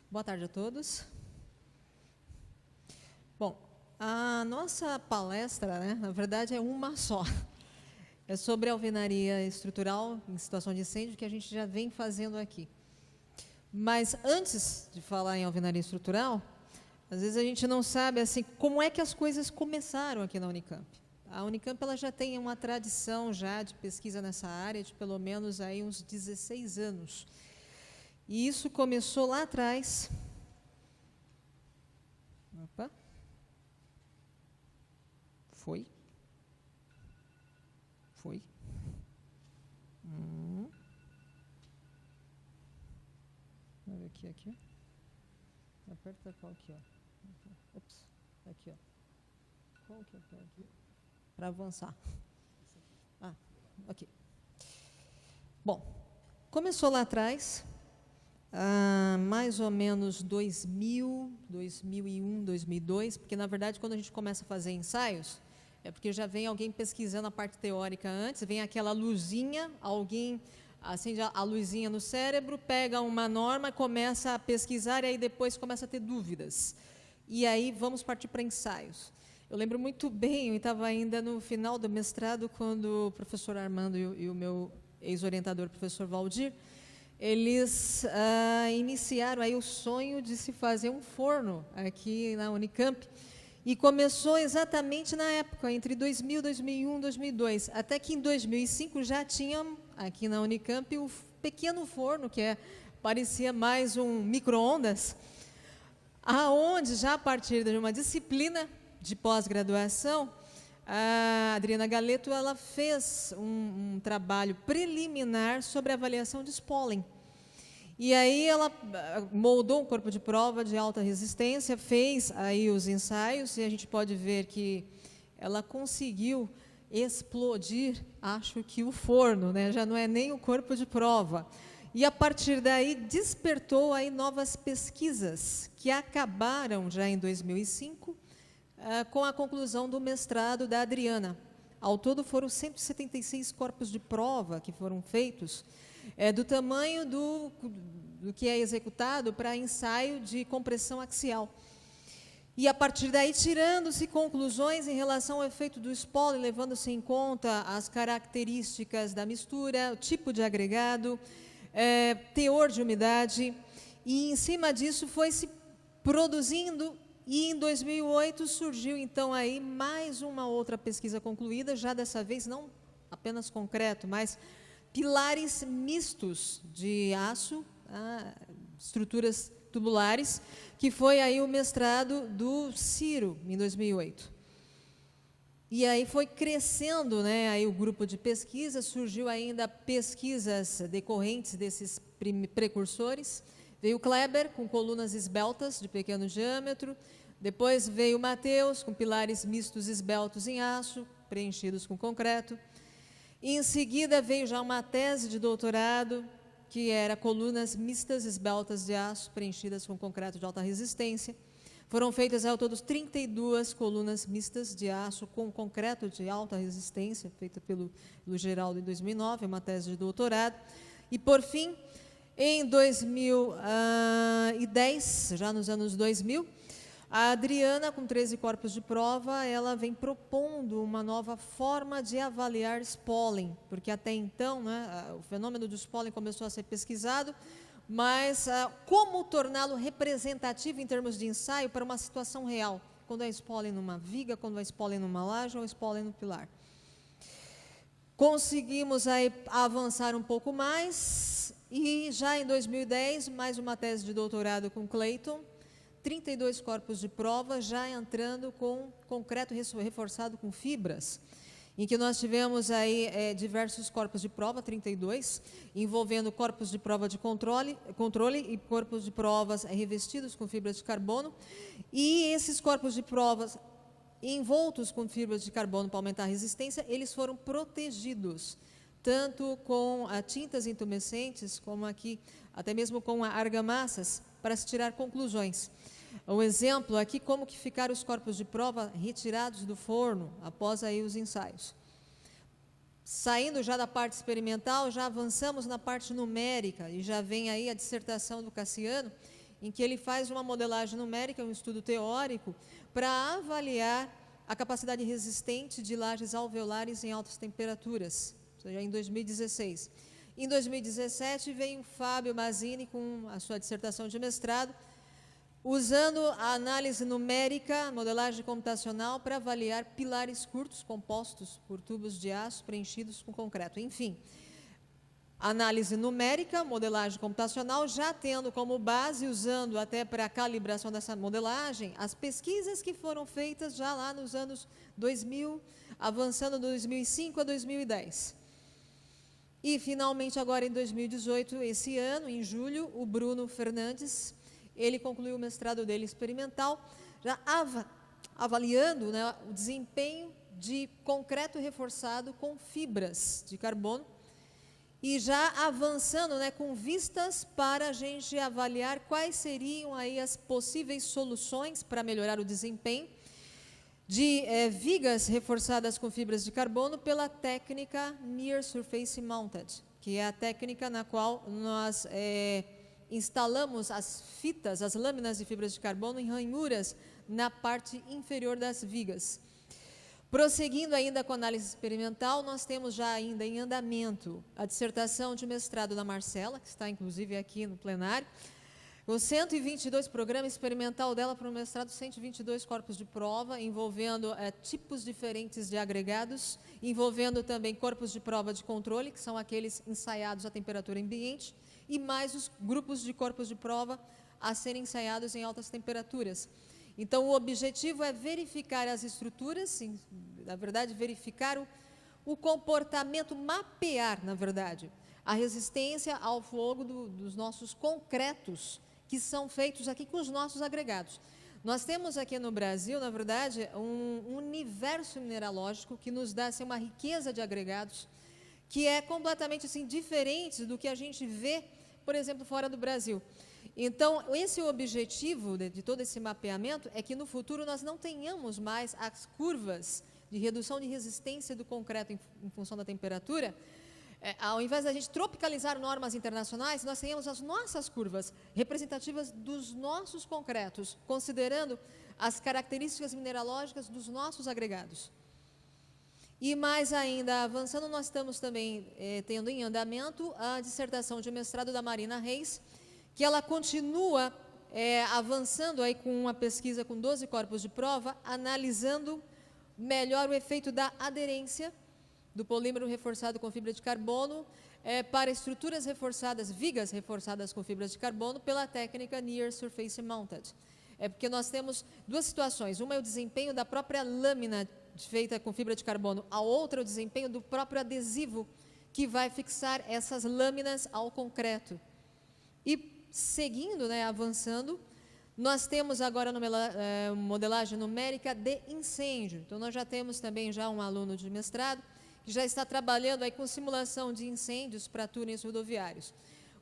Speaker 3: Boa tarde a todos. Bom, a nossa palestra, né, na verdade, é uma só. É sobre alvenaria estrutural em situação de incêndio, que a gente já vem fazendo aqui. Mas antes de falar em alvenaria estrutural, às vezes a gente não sabe assim como é que as coisas começaram aqui na Unicamp. A Unicamp ela já tem uma tradição já de pesquisa nessa área de pelo menos aí uns 16 anos. E isso começou lá atrás. Opa. Foi. Olha aqui. Aperta qual aqui, ó. Ops. Aqui, ó. Qual que é aqui? Para avançar. Ok. Bom, começou lá atrás. mais ou menos 2000, 2001, 2002, porque, na verdade, quando a gente começa a fazer ensaios, é porque já vem alguém pesquisando a parte teórica antes, vem aquela luzinha, alguém acende a luzinha no cérebro, pega uma norma, começa a pesquisar e aí depois começa a ter dúvidas. E aí vamos partir para ensaios. Eu lembro muito bem, eu estava ainda no final do mestrado, quando o professor Armando e o meu ex-orientador, professor Valdir, eles iniciaram aí o sonho de se fazer um forno aqui na Unicamp. E começou exatamente na época, entre 2000, 2001, 2002. Até que em 2005 já tinha aqui na Unicamp o pequeno forno, que parecia mais um micro-ondas, aonde já a partir de uma disciplina de pós-graduação, a Adriana Galeto ela fez um trabalho preliminar sobre a avaliação de Spolin. E aí ela moldou um corpo de prova de alta resistência, fez aí os ensaios, e a gente pode ver que ela conseguiu explodir, acho que o forno, né? Já não é nem o corpo de prova. E a partir daí despertou aí novas pesquisas que acabaram já em 2005 com a conclusão do mestrado da Adriana. Ao todo foram 176 corpos de prova que foram feitos, do tamanho do que é executado para ensaio de compressão axial. E, a partir daí, tirando-se conclusões em relação ao efeito do Spolin, levando-se em conta as características da mistura, o tipo de agregado, teor de umidade, e, em cima disso, foi se produzindo, e, em 2008, surgiu, então, aí mais uma outra pesquisa concluída, já dessa vez não apenas concreto, mas pilares mistos de aço, estruturas tubulares, que foi aí o mestrado do Ciro, em 2008. E aí foi crescendo, né, aí o grupo de pesquisa, surgiu ainda pesquisas decorrentes desses precursores. Veio o Kleber, com colunas esbeltas de pequeno diâmetro, depois veio o Matheus, com pilares mistos esbeltos em aço, preenchidos com concreto. E, em seguida, veio já uma tese de doutorado, que era colunas mistas esbeltas de aço, preenchidas com concreto de alta resistência. Foram feitas, ao todo, 32 colunas mistas de aço com concreto de alta resistência, feita pelo Geraldo em 2009, uma tese de doutorado. E, por fim, em 2010, já nos anos 2000, a Adriana, com 13 corpos de prova, ela vem propondo uma nova forma de avaliar Spolin, porque até então, né, o fenômeno do Spolin começou a ser pesquisado, mas como torná-lo representativo em termos de ensaio para uma situação real, quando é Spolin numa viga, quando é Spolin numa laje ou Spolin no pilar. Conseguimos aí avançar um pouco mais, e já em 2010, mais uma tese de doutorado com Clayton, 32 corpos de prova, já entrando com concreto reforçado com fibras, em que nós tivemos aí diversos corpos de prova, 32, envolvendo corpos de prova de controle e corpos de provas revestidos com fibras de carbono, e esses corpos de provas envoltos com fibras de carbono para aumentar a resistência, eles foram protegidos, tanto com tintas intumescentes, como aqui, até mesmo com argamassas, para se tirar conclusões. Um exemplo aqui, como que ficaram os corpos de prova retirados do forno, após aí os ensaios. Saindo já da parte experimental, já avançamos na parte numérica, e já vem aí a dissertação do Cassiano, em que ele faz uma modelagem numérica, um estudo teórico, para avaliar a capacidade resistente de lajes alveolares em altas temperaturas, ou seja, em 2016. Em 2017, vem o Fábio Mazzini com a sua dissertação de mestrado, usando a análise numérica, modelagem computacional, para avaliar pilares curtos compostos por tubos de aço preenchidos com concreto. Enfim, análise numérica, modelagem computacional, já tendo como base, usando até para a calibração dessa modelagem, as pesquisas que foram feitas já lá nos anos 2000, avançando de 2005 a 2010. E, finalmente, agora em 2018, esse ano, em julho, o Bruno Fernandes, ele concluiu o mestrado dele experimental, já avaliando, né, o desempenho de concreto reforçado com fibras de carbono, e já avançando, né, com vistas para a gente avaliar quais seriam aí as possíveis soluções para melhorar o desempenho de vigas reforçadas com fibras de carbono pela técnica Near Surface Mounted, que é a técnica na qual nós instalamos as fitas, as lâminas de fibras de carbono em ranhuras na parte inferior das vigas. Prosseguindo ainda com a análise experimental, nós temos já ainda em andamento a dissertação de mestrado da Marcela, que está inclusive aqui no plenário, o 122 programa experimental dela para o mestrado, 122 corpos de prova, envolvendo tipos diferentes de agregados, envolvendo também corpos de prova de controle, que são aqueles ensaiados à temperatura ambiente, e mais os grupos de corpos de prova a serem ensaiados em altas temperaturas. Então, o objetivo é verificar as estruturas, na verdade, verificar o comportamento, mapear, na verdade, a resistência ao fogo dos nossos concretos, que são feitos aqui com os nossos agregados. Nós temos aqui no Brasil, na verdade, um universo mineralógico que nos dá assim, uma riqueza de agregados, que é completamente assim, diferente do que a gente vê, por exemplo, fora do Brasil. Então, esse objetivo de todo esse mapeamento é que no futuro nós não tenhamos mais as curvas de redução de resistência do concreto em função da temperatura. Ao invés da gente tropicalizar normas internacionais, nós tenhamos as nossas curvas representativas dos nossos concretos, considerando as características mineralógicas dos nossos agregados. E mais ainda, avançando, nós estamos também tendo em andamento a dissertação de mestrado da Marina Reis, que ela continua avançando aí com uma pesquisa com 12 corpos de prova, analisando melhor o efeito da aderência do polímero reforçado com fibra de carbono para estruturas reforçadas, vigas reforçadas com fibras de carbono pela técnica Near Surface Mounted. Porque nós temos duas situações, uma é o desempenho da própria lâmina feita com fibra de carbono, a outra é o desempenho do próprio adesivo que vai fixar essas lâminas ao concreto. E seguindo, né, avançando, nós temos agora modelagem numérica de incêndio. Então, nós já temos também já um aluno de mestrado que já está trabalhando aí com simulação de incêndios para túneis rodoviários.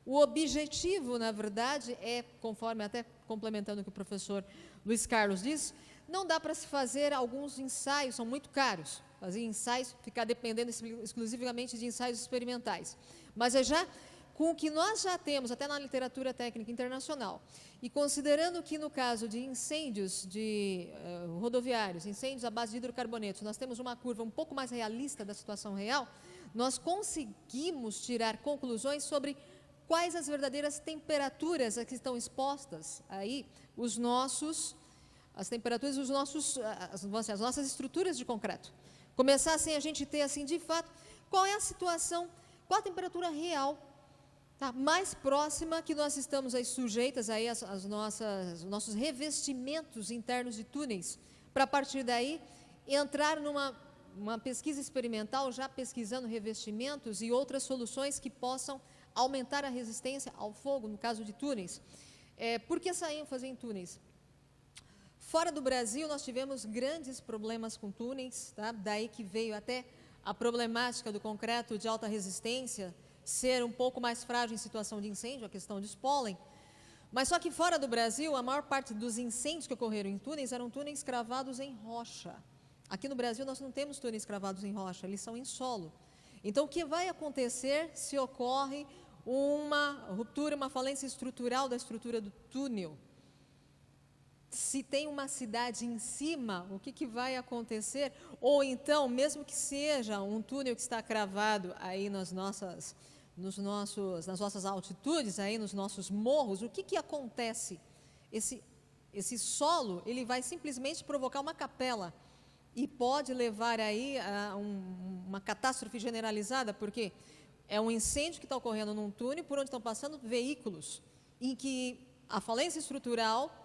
Speaker 3: O objetivo, na verdade, conforme até complementando o que o professor Luiz Carlos disse, não dá para se fazer alguns ensaios, são muito caros, fazer ensaios, ficar dependendo exclusivamente de ensaios experimentais. Mas já com o que nós já temos, até na literatura técnica internacional, e considerando que no caso de incêndios rodoviários, incêndios à base de hidrocarbonetos, nós temos uma curva um pouco mais realista da situação real, nós conseguimos tirar conclusões sobre quais as verdadeiras temperaturas a que estão expostas aí as temperaturas dos as nossas estruturas de concreto. Começar assim a gente ter assim de fato qual é a situação, qual a temperatura real mais próxima que nós estamos aí sujeitas aí os nossos revestimentos internos de túneis, para a partir daí entrar numa pesquisa experimental, já pesquisando revestimentos e outras soluções que possam aumentar a resistência ao fogo, no caso de túneis. Por que essa ênfase em túneis? Fora do Brasil, nós tivemos grandes problemas com túneis, daí que veio até a problemática do concreto de alta resistência, ser um pouco mais frágil em situação de incêndio, a questão de pólen. Mas só que fora do Brasil, a maior parte dos incêndios que ocorreram em túneis eram túneis cravados em rocha. Aqui no Brasil nós não temos túneis cravados em rocha, eles são em solo. Então o que vai acontecer se ocorre uma ruptura, uma falência estrutural da estrutura do túnel? Se tem uma cidade em cima, o que vai acontecer? Ou então, mesmo que seja um túnel que está cravado aí nas nossas altitudes, aí nos nossos morros, o que acontece? Esse solo, ele vai simplesmente provocar uma capela e pode levar aí a uma catástrofe generalizada, porque é um incêndio que está ocorrendo num túnel por onde estão passando veículos, em que a falência estrutural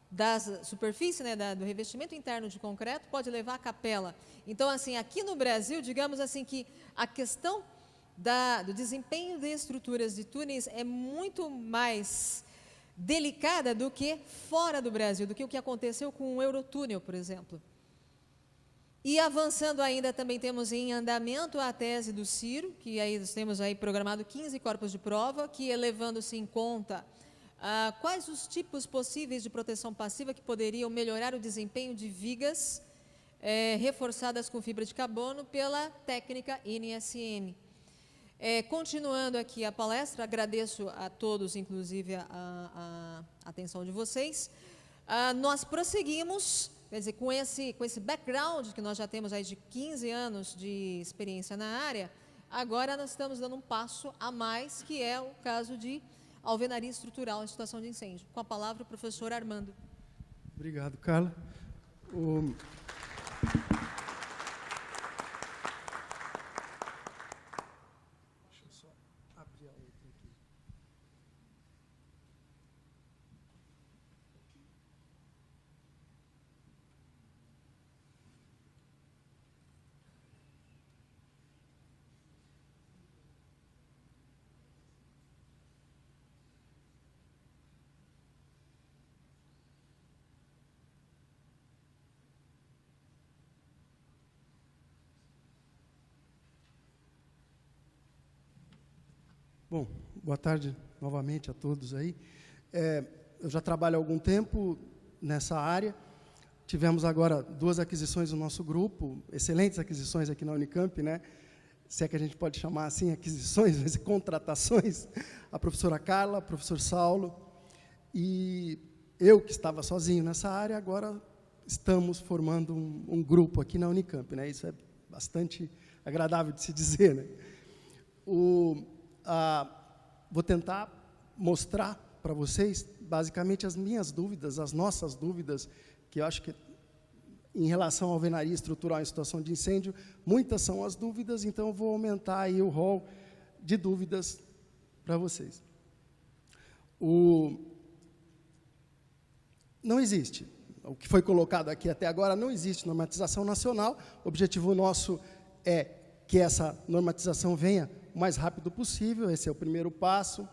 Speaker 3: da superfície, né, do revestimento interno de concreto pode levar à capela. Então, assim, aqui no Brasil, digamos assim que a questão do desempenho de estruturas de túneis é muito mais delicada do que fora do Brasil, do que o que aconteceu com o Eurotúnel, por exemplo. E avançando ainda, também temos em andamento a tese do Ciro, que aí nós temos aí programado 15 corpos de prova, que levando-se em conta quais os tipos possíveis de proteção passiva que poderiam melhorar o desempenho de vigas reforçadas com fibra de carbono pela técnica NSM. Continuando aqui a palestra, agradeço a todos, inclusive a atenção de vocês. Nós prosseguimos, quer dizer, com esse background que nós já temos aí de 15 anos de experiência na área, agora nós estamos dando um passo a mais, que é o caso de alvenaria estrutural em situação de incêndio. Com a palavra, o professor Armando.
Speaker 1: Obrigado, Carla. Deixa eu só abrir a outra aqui. Bom, boa tarde novamente a todos aí. Eu já trabalho há algum tempo nessa área. Tivemos agora 2 aquisições no nosso grupo, excelentes aquisições aqui na Unicamp, né? Se é que a gente pode chamar assim, aquisições, mas contratações. A professora Carla, o professor Saulo, e eu, que estava sozinho nessa área, agora estamos formando um grupo aqui na Unicamp, né? Isso é bastante agradável de se dizer, né? Vou tentar mostrar para vocês, basicamente, as minhas dúvidas, as nossas dúvidas, que eu acho que, em relação à alvenaria estrutural em situação de incêndio, muitas são as dúvidas, então eu vou aumentar aí o rol de dúvidas para vocês. Não existe, o que foi colocado aqui até agora, não existe normatização nacional. O objetivo nosso é que essa normatização venha o mais rápido possível, esse é o primeiro passo.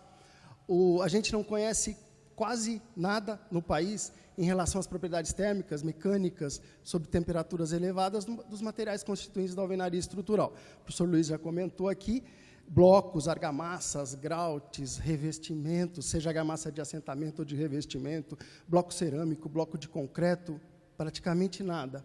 Speaker 1: A gente não conhece quase nada no país em relação às propriedades térmicas, mecânicas, sob temperaturas elevadas dos materiais constituintes da alvenaria estrutural. O professor Luiz já comentou aqui, blocos, argamassas, grautes, revestimentos, seja argamassa de assentamento ou de revestimento, bloco cerâmico, bloco de concreto, praticamente nada.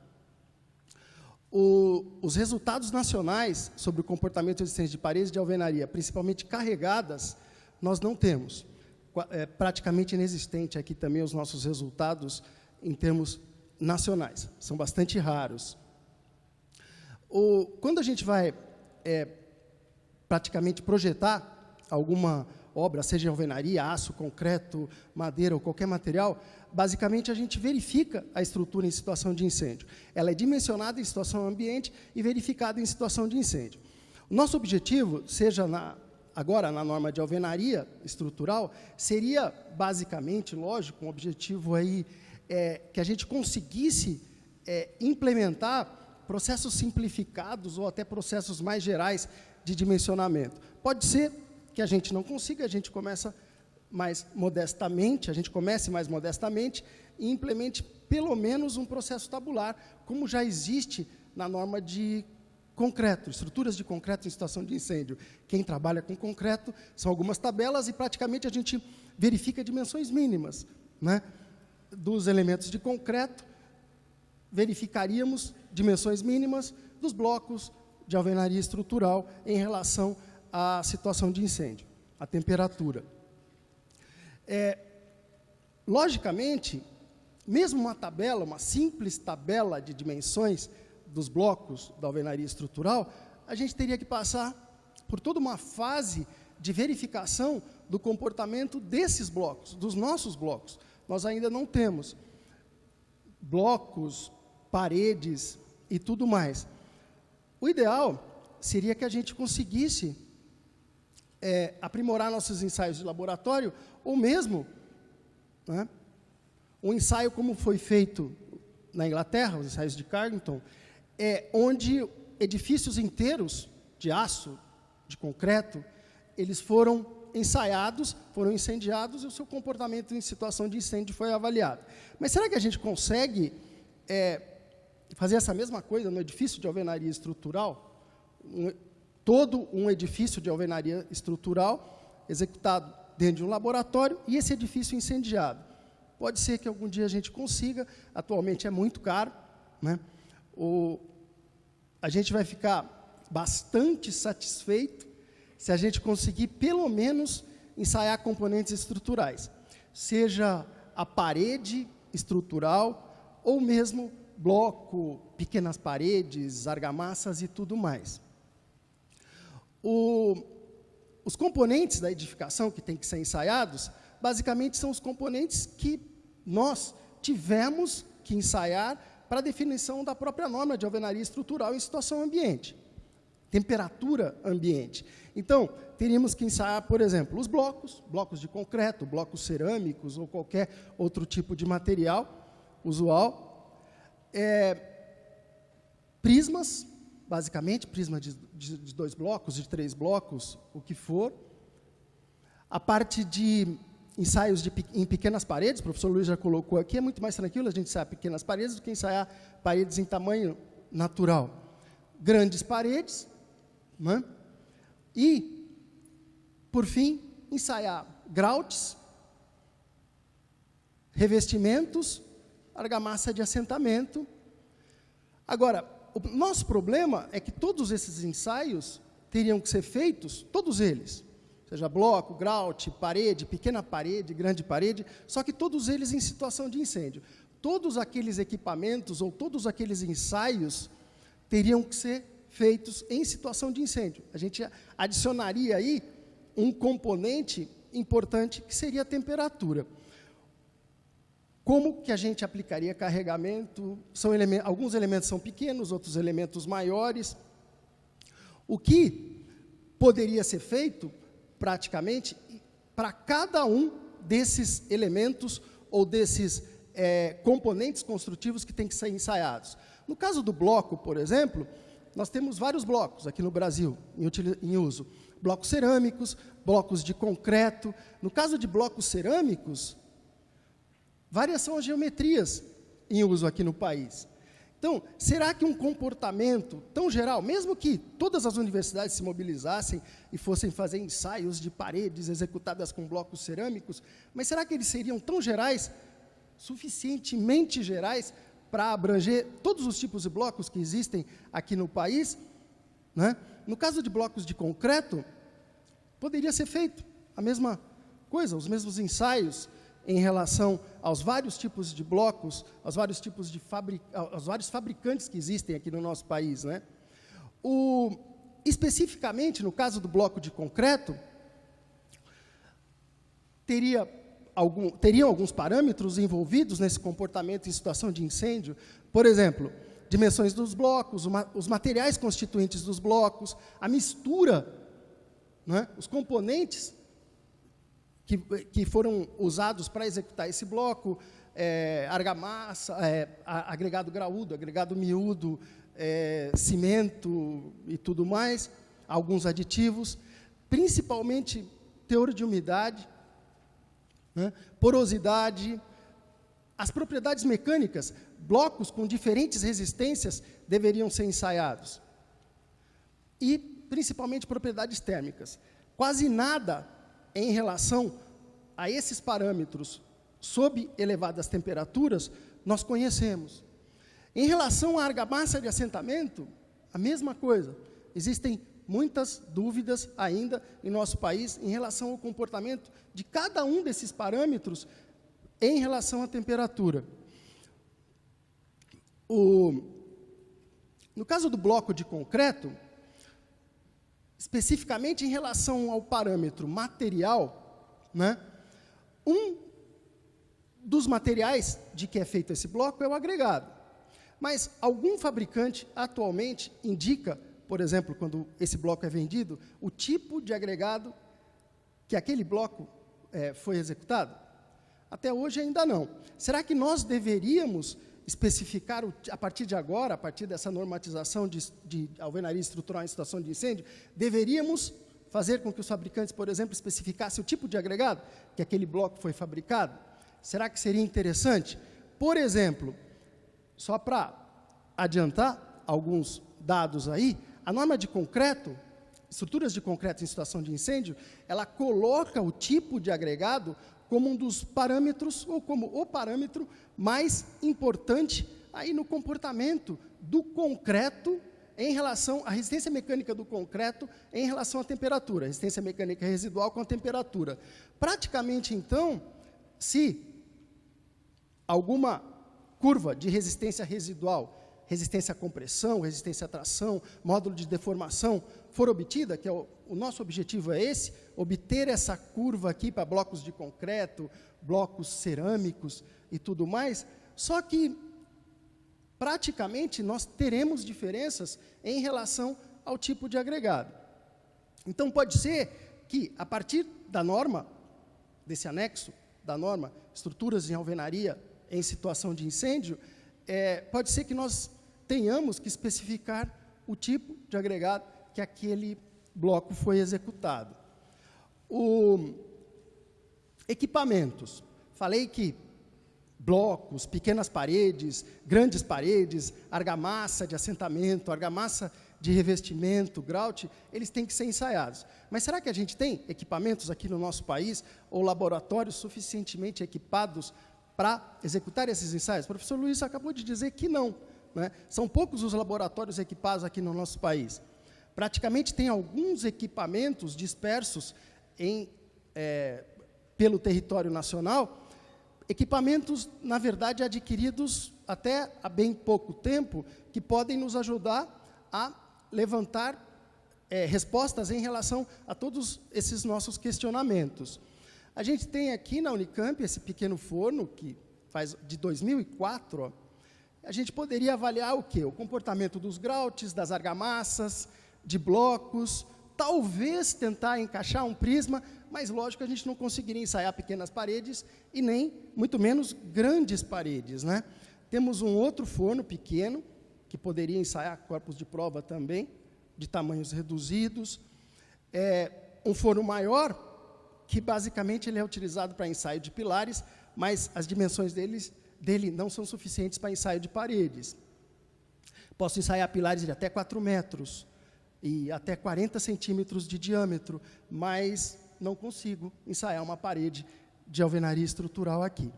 Speaker 1: Os resultados nacionais sobre o comportamento de incêndio de paredes de alvenaria, principalmente carregadas, nós não temos. É praticamente inexistente aqui também os nossos resultados em termos nacionais. São bastante raros. Quando a gente vai praticamente projetar alguma obra, seja em alvenaria, aço, concreto, madeira ou qualquer material, basicamente a gente verifica a estrutura em situação de incêndio. Ela é dimensionada em situação ambiente e verificada em situação de incêndio. O nosso objetivo, seja agora na norma de alvenaria estrutural, seria basicamente, lógico, um objetivo aí que a gente conseguisse implementar processos simplificados ou até processos mais gerais de dimensionamento. Pode ser que a gente não consiga, a gente comece mais modestamente e implemente pelo menos um processo tabular, como já existe na norma de concreto, estruturas de concreto em situação de incêndio. Quem trabalha com concreto, são algumas tabelas e praticamente a gente verifica dimensões mínimas, né? Dos elementos de concreto, verificaríamos dimensões mínimas dos blocos de alvenaria estrutural em relação à situação de incêndio, à temperatura. Logicamente, mesmo uma tabela, uma simples tabela de dimensões dos blocos da alvenaria estrutural, a gente teria que passar por toda uma fase de verificação do comportamento desses blocos, dos nossos blocos. Nós ainda não temos blocos, paredes e tudo mais. O ideal seria que a gente conseguisse aprimorar nossos ensaios de laboratório, ou mesmo, né, um ensaio como foi feito na Inglaterra, os ensaios de Carrington, onde edifícios inteiros de aço, de concreto, eles foram ensaiados, foram incendiados e o seu comportamento em situação de incêndio foi avaliado. Mas será que a gente consegue fazer essa mesma coisa no edifício de alvenaria estrutural, todo um edifício de alvenaria estrutural executado dentro de um laboratório e esse edifício incendiado. Pode ser que algum dia a gente consiga, atualmente é muito caro, né? A gente vai ficar bastante satisfeito se a gente conseguir, pelo menos, ensaiar componentes estruturais, seja a parede estrutural ou mesmo bloco, pequenas paredes, argamassas e tudo mais. Os componentes da edificação que têm que ser ensaiados, basicamente são os componentes que nós tivemos que ensaiar para a definição da própria norma de alvenaria estrutural em situação ambiente, temperatura ambiente. Então, teríamos que ensaiar, por exemplo, os blocos de concreto, blocos cerâmicos ou qualquer outro tipo de material usual, prismas, basicamente, prisma de 2 blocos, de 3 blocos, o que for. A parte de ensaios em pequenas paredes, o professor Luiz já colocou aqui, é muito mais tranquilo a gente ensaiar pequenas paredes do que ensaiar paredes em tamanho natural. Grandes paredes, né? E, por fim, ensaiar grautes, revestimentos, argamassa de assentamento. Agora, o nosso problema é que todos esses ensaios teriam que ser feitos, todos eles, seja bloco, grout, parede, pequena parede, grande parede, só que todos eles em situação de incêndio. Todos aqueles equipamentos ou todos aqueles ensaios teriam que ser feitos em situação de incêndio. A gente adicionaria aí um componente importante que seria a temperatura. Como que a gente aplicaria carregamento? Alguns elementos são pequenos, outros elementos maiores. O que poderia ser feito, praticamente, para cada um desses elementos ou desses componentes construtivos que têm que ser ensaiados. No caso do bloco, por exemplo, nós temos vários blocos aqui no Brasil em uso. Blocos cerâmicos, blocos de concreto. No caso de blocos cerâmicos, várias são as geometrias em uso aqui no país. Então, será que um comportamento tão geral, mesmo que todas as universidades se mobilizassem e fossem fazer ensaios de paredes executadas com blocos cerâmicos, mas será que eles seriam tão gerais, suficientemente gerais, para abranger todos os tipos de blocos que existem aqui no país? Né? No caso de blocos de concreto, poderia ser feito a mesma coisa, os mesmos ensaios, em relação aos vários tipos de blocos, aos vários tipos de aos vários fabricantes que existem aqui no nosso país, né? Especificamente, no caso do bloco de concreto, teriam alguns parâmetros envolvidos nesse comportamento em situação de incêndio. Por exemplo, dimensões dos blocos, os materiais constituintes dos blocos, a mistura, né? Os componentes que foram usados para executar esse bloco, argamassa, agregado graúdo, agregado miúdo, cimento e tudo mais, alguns aditivos, principalmente teor de umidade, né, porosidade, as propriedades mecânicas, blocos com diferentes resistências deveriam ser ensaiados. E, principalmente, propriedades térmicas. Quase nada em relação a esses parâmetros sob elevadas temperaturas, nós conhecemos. Em relação à argamassa de assentamento, a mesma coisa. Existem muitas dúvidas ainda em nosso país em relação ao comportamento de cada um desses parâmetros em relação à temperatura. No caso do bloco de concreto, especificamente em relação ao parâmetro material, né, um dos materiais de que é feito esse bloco é o agregado. Mas algum fabricante atualmente indica, por exemplo, quando esse bloco é vendido, o tipo de agregado que aquele bloco foi executado? Até hoje ainda não. Será que nós deveríamos especificar, a partir de agora, a partir dessa normatização de alvenaria estrutural em situação de incêndio, deveríamos fazer com que os fabricantes, por exemplo, especificassem o tipo de agregado que aquele bloco foi fabricado? Será que seria interessante? Por exemplo, só para adiantar alguns dados aí, a norma de concreto, estruturas de concreto em situação de incêndio, ela coloca o tipo de agregado como um dos parâmetros, ou como o parâmetro mais importante aí no comportamento do concreto em relação à resistência mecânica do concreto em relação à temperatura, resistência mecânica residual com a temperatura. Praticamente, então, se alguma curva de resistência residual, resistência à compressão, resistência à tração, módulo de deformação, for obtida, que é o nosso objetivo é esse, obter essa curva aqui para blocos de concreto, blocos cerâmicos e tudo mais, só que, praticamente, nós teremos diferenças em relação ao tipo de agregado. Então, pode ser que, a partir da norma, desse anexo da norma, estruturas em alvenaria em situação de incêndio, pode ser que nós tenhamos que especificar o tipo de agregado que aquele bloco foi executado. Equipamentos. Falei que blocos, pequenas paredes, grandes paredes, argamassa de assentamento, argamassa de revestimento, grout, eles têm que ser ensaiados. Mas será que a gente tem equipamentos aqui no nosso país, ou laboratórios suficientemente equipados para executar esses ensaios? O professor Luiz acabou de dizer que não, né? São poucos os laboratórios equipados aqui no nosso país. Praticamente tem alguns equipamentos dispersos pelo território nacional, equipamentos, na verdade, adquiridos até há bem pouco tempo, que podem nos ajudar a levantar respostas em relação a todos esses nossos questionamentos. A gente tem aqui na Unicamp esse pequeno forno, que faz de 2004, ó, a gente poderia avaliar o quê? O comportamento dos grouts, das argamassas, de blocos, talvez tentar encaixar um prisma, mas, lógico, a gente não conseguiria ensaiar pequenas paredes e nem, muito menos, grandes paredes, né? Temos um outro forno pequeno, que poderia ensaiar corpos de prova também, de tamanhos reduzidos. Um forno maior, que, basicamente, ele é utilizado para ensaio de pilares, mas as dimensões dele não são suficientes para ensaio de paredes. Posso ensaiar pilares de até 4 metros e até 40 centímetros de diâmetro, mas não consigo ensaiar uma parede de alvenaria estrutural aqui.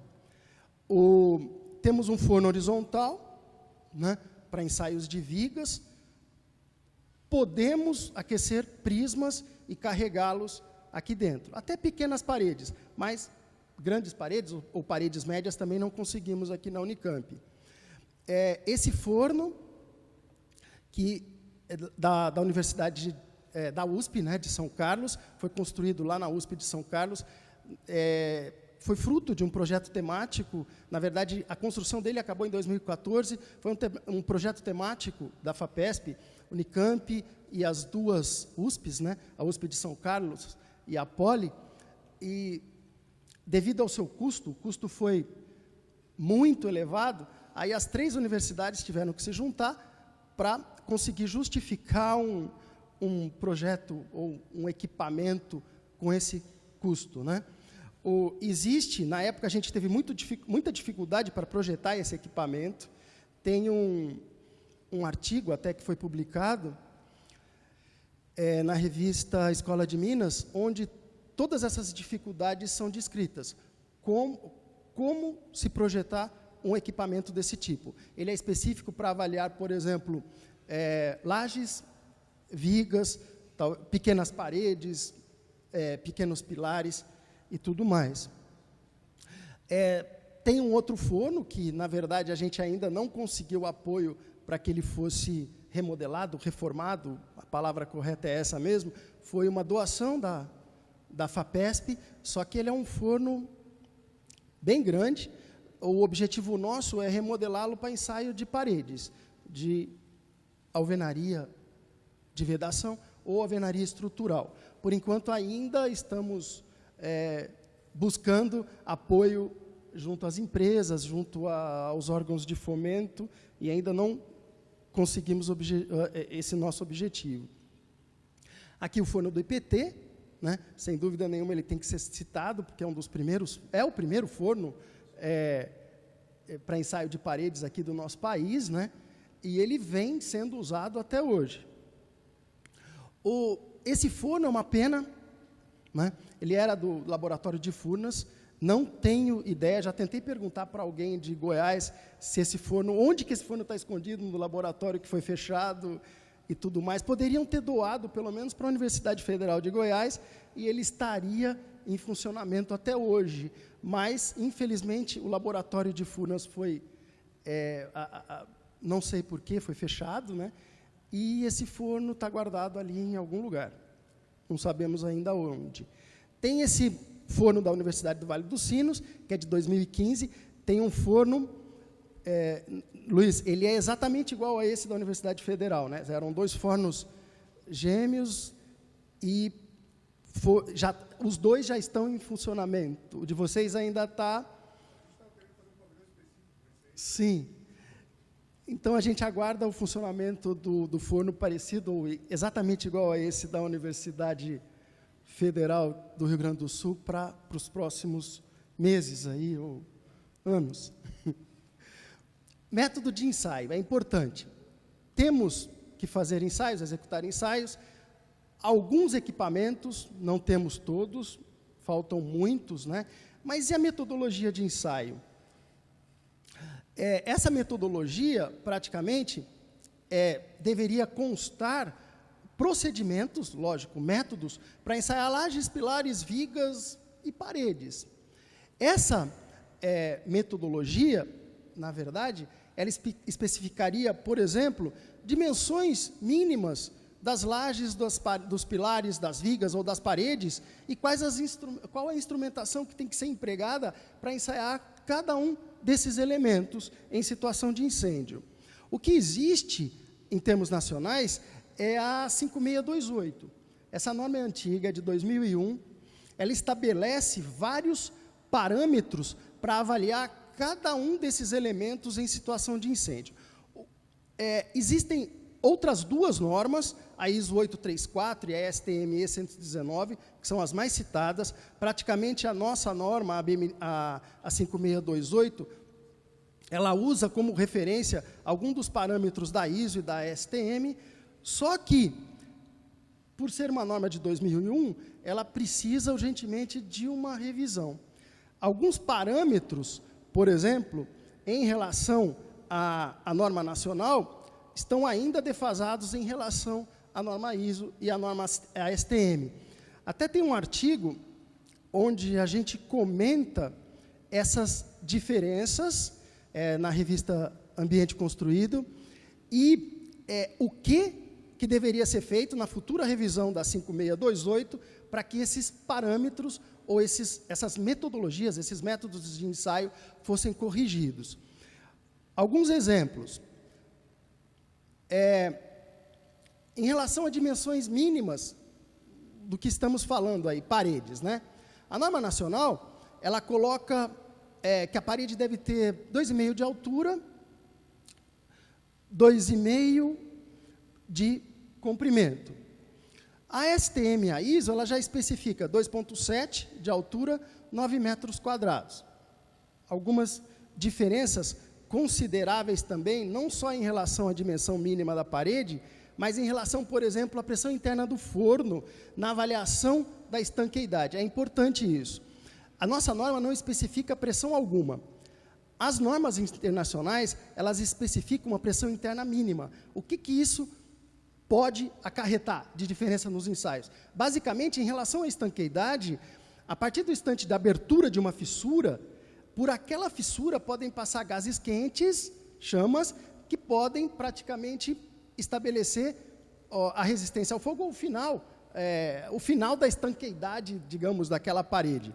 Speaker 1: Temos um forno horizontal, né, para ensaios de vigas. Podemos aquecer prismas e carregá-los aqui dentro. Até pequenas paredes, mas grandes paredes ou paredes médias também não conseguimos aqui na Unicamp. Esse forno, que é da Universidade da USP, né, de São Carlos, foi construído lá na USP de São Carlos, foi fruto de um projeto temático. Na verdade, a construção dele acabou em 2014, foi um projeto temático da FAPESP, Unicamp e as duas USPs, né, a USP de São Carlos e a Poli, e devido ao seu custo, o custo foi muito elevado, aí as 3 universidades tiveram que se juntar para conseguir justificar um projeto ou um equipamento com esse custo, né? Na época, a gente teve muita dificuldade para projetar esse equipamento. Tem um artigo até que foi publicado na revista Escola de Minas, onde todas essas dificuldades são descritas. Como se projetar um equipamento desse tipo. Ele é específico para avaliar, por exemplo, lajes, vigas, pequenas paredes, pequenos pilares e tudo mais. Tem um outro forno que, na verdade, a gente ainda não conseguiu apoio para que ele fosse remodelado, reformado, a palavra correta é essa mesmo, foi uma doação da FAPESP, só que ele é um forno bem grande. O objetivo nosso é remodelá-lo para ensaio de paredes, de alvenaria de vedação ou alvenaria estrutural. Por enquanto, ainda estamos buscando apoio junto às empresas, junto aos órgãos de fomento, e ainda não conseguimos esse nosso objetivo. Aqui o forno do IPT, né? Sem dúvida nenhuma ele tem que ser citado, porque é um dos primeiros, o primeiro forno para ensaio de paredes aqui do nosso país, né? e ele vem sendo usado até hoje. Esse forno é uma pena, né? Ele era do laboratório de Furnas, não tenho ideia, já tentei perguntar para alguém de Goiás se esse forno, onde que esse forno está escondido no laboratório que foi fechado e tudo mais. Poderiam ter doado, pelo menos, para a Universidade Federal de Goiás, e ele estaria em funcionamento até hoje. Mas, infelizmente, o laboratório de Furnas foi, não sei porquê, foi fechado, né? E esse forno está guardado ali em algum lugar. Não sabemos ainda onde. Tem esse forno da Universidade do Vale dos Sinos, que é de 2015, tem um forno, Luiz, ele é exatamente igual a esse da Universidade Federal, né? Eram 2 fornos gêmeos e os 2 já estão em funcionamento. O de vocês ainda está... Sim. Então, a gente aguarda o funcionamento do forno parecido, exatamente igual a esse da Universidade Federal do Rio Grande do Sul, para os próximos meses aí, ou anos. Método de ensaio, é importante. Temos que fazer ensaios, executar ensaios. Alguns equipamentos, não temos todos, faltam muitos, né? Mas e a metodologia de ensaio? Essa metodologia, praticamente, deveria constar procedimentos, lógico, métodos, para ensaiar lajes, pilares, vigas e paredes. Essa metodologia, na verdade, ela especificaria, por exemplo, dimensões mínimas das lajes, dos pilares, das vigas ou das paredes, e qual a instrumentação que tem que ser empregada para ensaiar cada um desses elementos em situação de incêndio. O que existe, em termos nacionais, é a 5628. Essa norma é antiga, é de 2001. Ela estabelece vários parâmetros para avaliar cada um desses elementos em situação de incêndio. Existem outras 2 normas, a ISO 834 e a STME 119, que são as mais citadas. Praticamente a nossa norma, a 5628, ela usa como referência alguns dos parâmetros da ISO e da STM, só que, por ser uma norma de 2001, ela precisa urgentemente de uma revisão. Alguns parâmetros, por exemplo, em relação à norma nacional, estão ainda defasados em relação à norma ISO e à norma STM. Até tem um artigo onde a gente comenta essas diferenças na revista Ambiente Construído e o que deveria ser feito na futura revisão da 5628 para que esses parâmetros ou essas metodologias, esses métodos de ensaio fossem corrigidos. Alguns exemplos. Em relação a dimensões mínimas do que estamos falando aí, paredes, né? A norma nacional, ela coloca que a parede deve ter 2,5 de altura, 2,5 de comprimento. A STM e a ISO, ela já especifica 2,7 de altura, 9 metros quadrados. Algumas diferenças consideráveis também, não só em relação à dimensão mínima da parede, mas em relação, por exemplo, à pressão interna do forno, na avaliação da estanqueidade. É importante isso. A nossa norma não especifica pressão alguma. As normas internacionais, elas especificam uma pressão interna mínima. O que isso pode acarretar de diferença nos ensaios? Basicamente, em relação à estanqueidade, a partir do instante da abertura de uma fissura, por aquela fissura podem passar gases quentes, chamas, que podem praticamente estabelecer a resistência ao fogo ou o final da estanqueidade, digamos, daquela parede.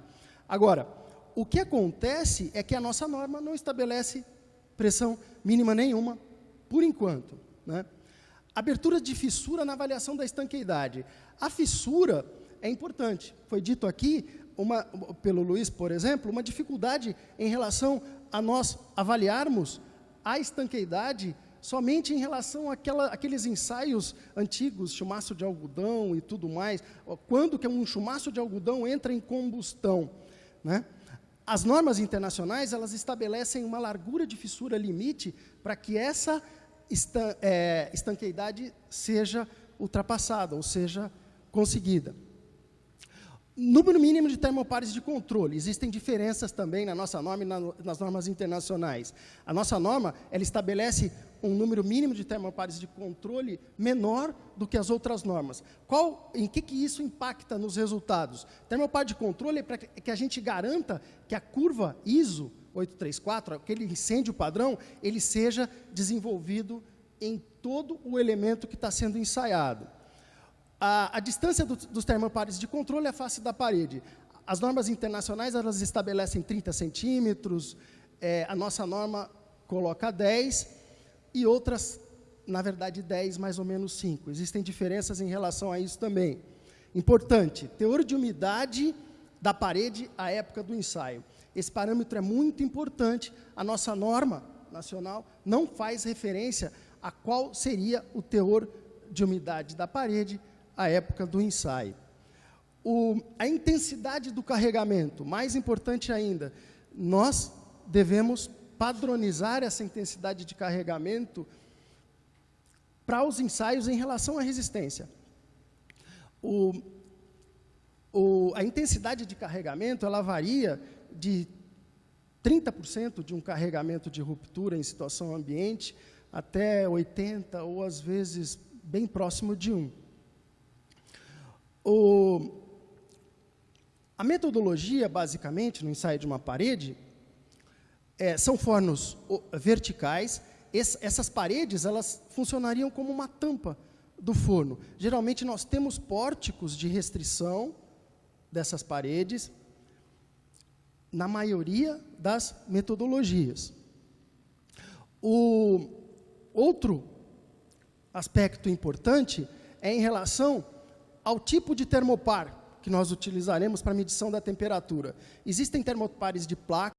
Speaker 1: Agora, o que acontece é que a nossa norma não estabelece pressão mínima nenhuma, por enquanto, né? Abertura de fissura na avaliação da estanqueidade. A fissura é importante. Foi dito aqui, pelo Luiz, por exemplo, uma dificuldade em relação a nós avaliarmos a estanqueidade somente em relação àqueles ensaios antigos, chumaço de algodão e tudo mais, quando que um chumaço de algodão entra em combustão, né? As normas internacionais, elas estabelecem uma largura de fissura limite para que essa estanqueidade seja ultrapassada, ou seja, conseguida. Número mínimo de termopares de controle. Existem diferenças também na nossa norma e nas normas internacionais. A nossa norma, ela estabelece um número mínimo de termopares de controle menor do que as outras normas. Em que isso impacta nos resultados? Termopar de controle é para que a gente garanta que a curva ISO 834, aquele incêndio padrão, ele seja desenvolvido em todo o elemento que está sendo ensaiado. A distância dos termopares de controle é a face da parede. As normas internacionais, elas estabelecem 30 centímetros, a nossa norma coloca 10, e outras, na verdade, 10, mais ou menos 5. Existem diferenças em relação a isso também. Importante, teor de umidade da parede à época do ensaio. Esse parâmetro é muito importante. A nossa norma nacional não faz referência a qual seria o teor de umidade da parede à época do ensaio. A intensidade do carregamento, mais importante ainda, nós devemos padronizar essa intensidade de carregamento para os ensaios em relação à resistência. A intensidade de carregamento, ela varia de 30% de um carregamento de ruptura em situação ambiente até 80% ou, às vezes, bem próximo de 1. A metodologia, basicamente, no ensaio de uma parede, são fornos verticais. Essas paredes, elas funcionariam como uma tampa do forno. Geralmente, nós temos pórticos de restrição dessas paredes, na maioria das metodologias. O outro aspecto importante é em relação ao tipo de termopar que nós utilizaremos para medição da temperatura. Existem termopares de placa,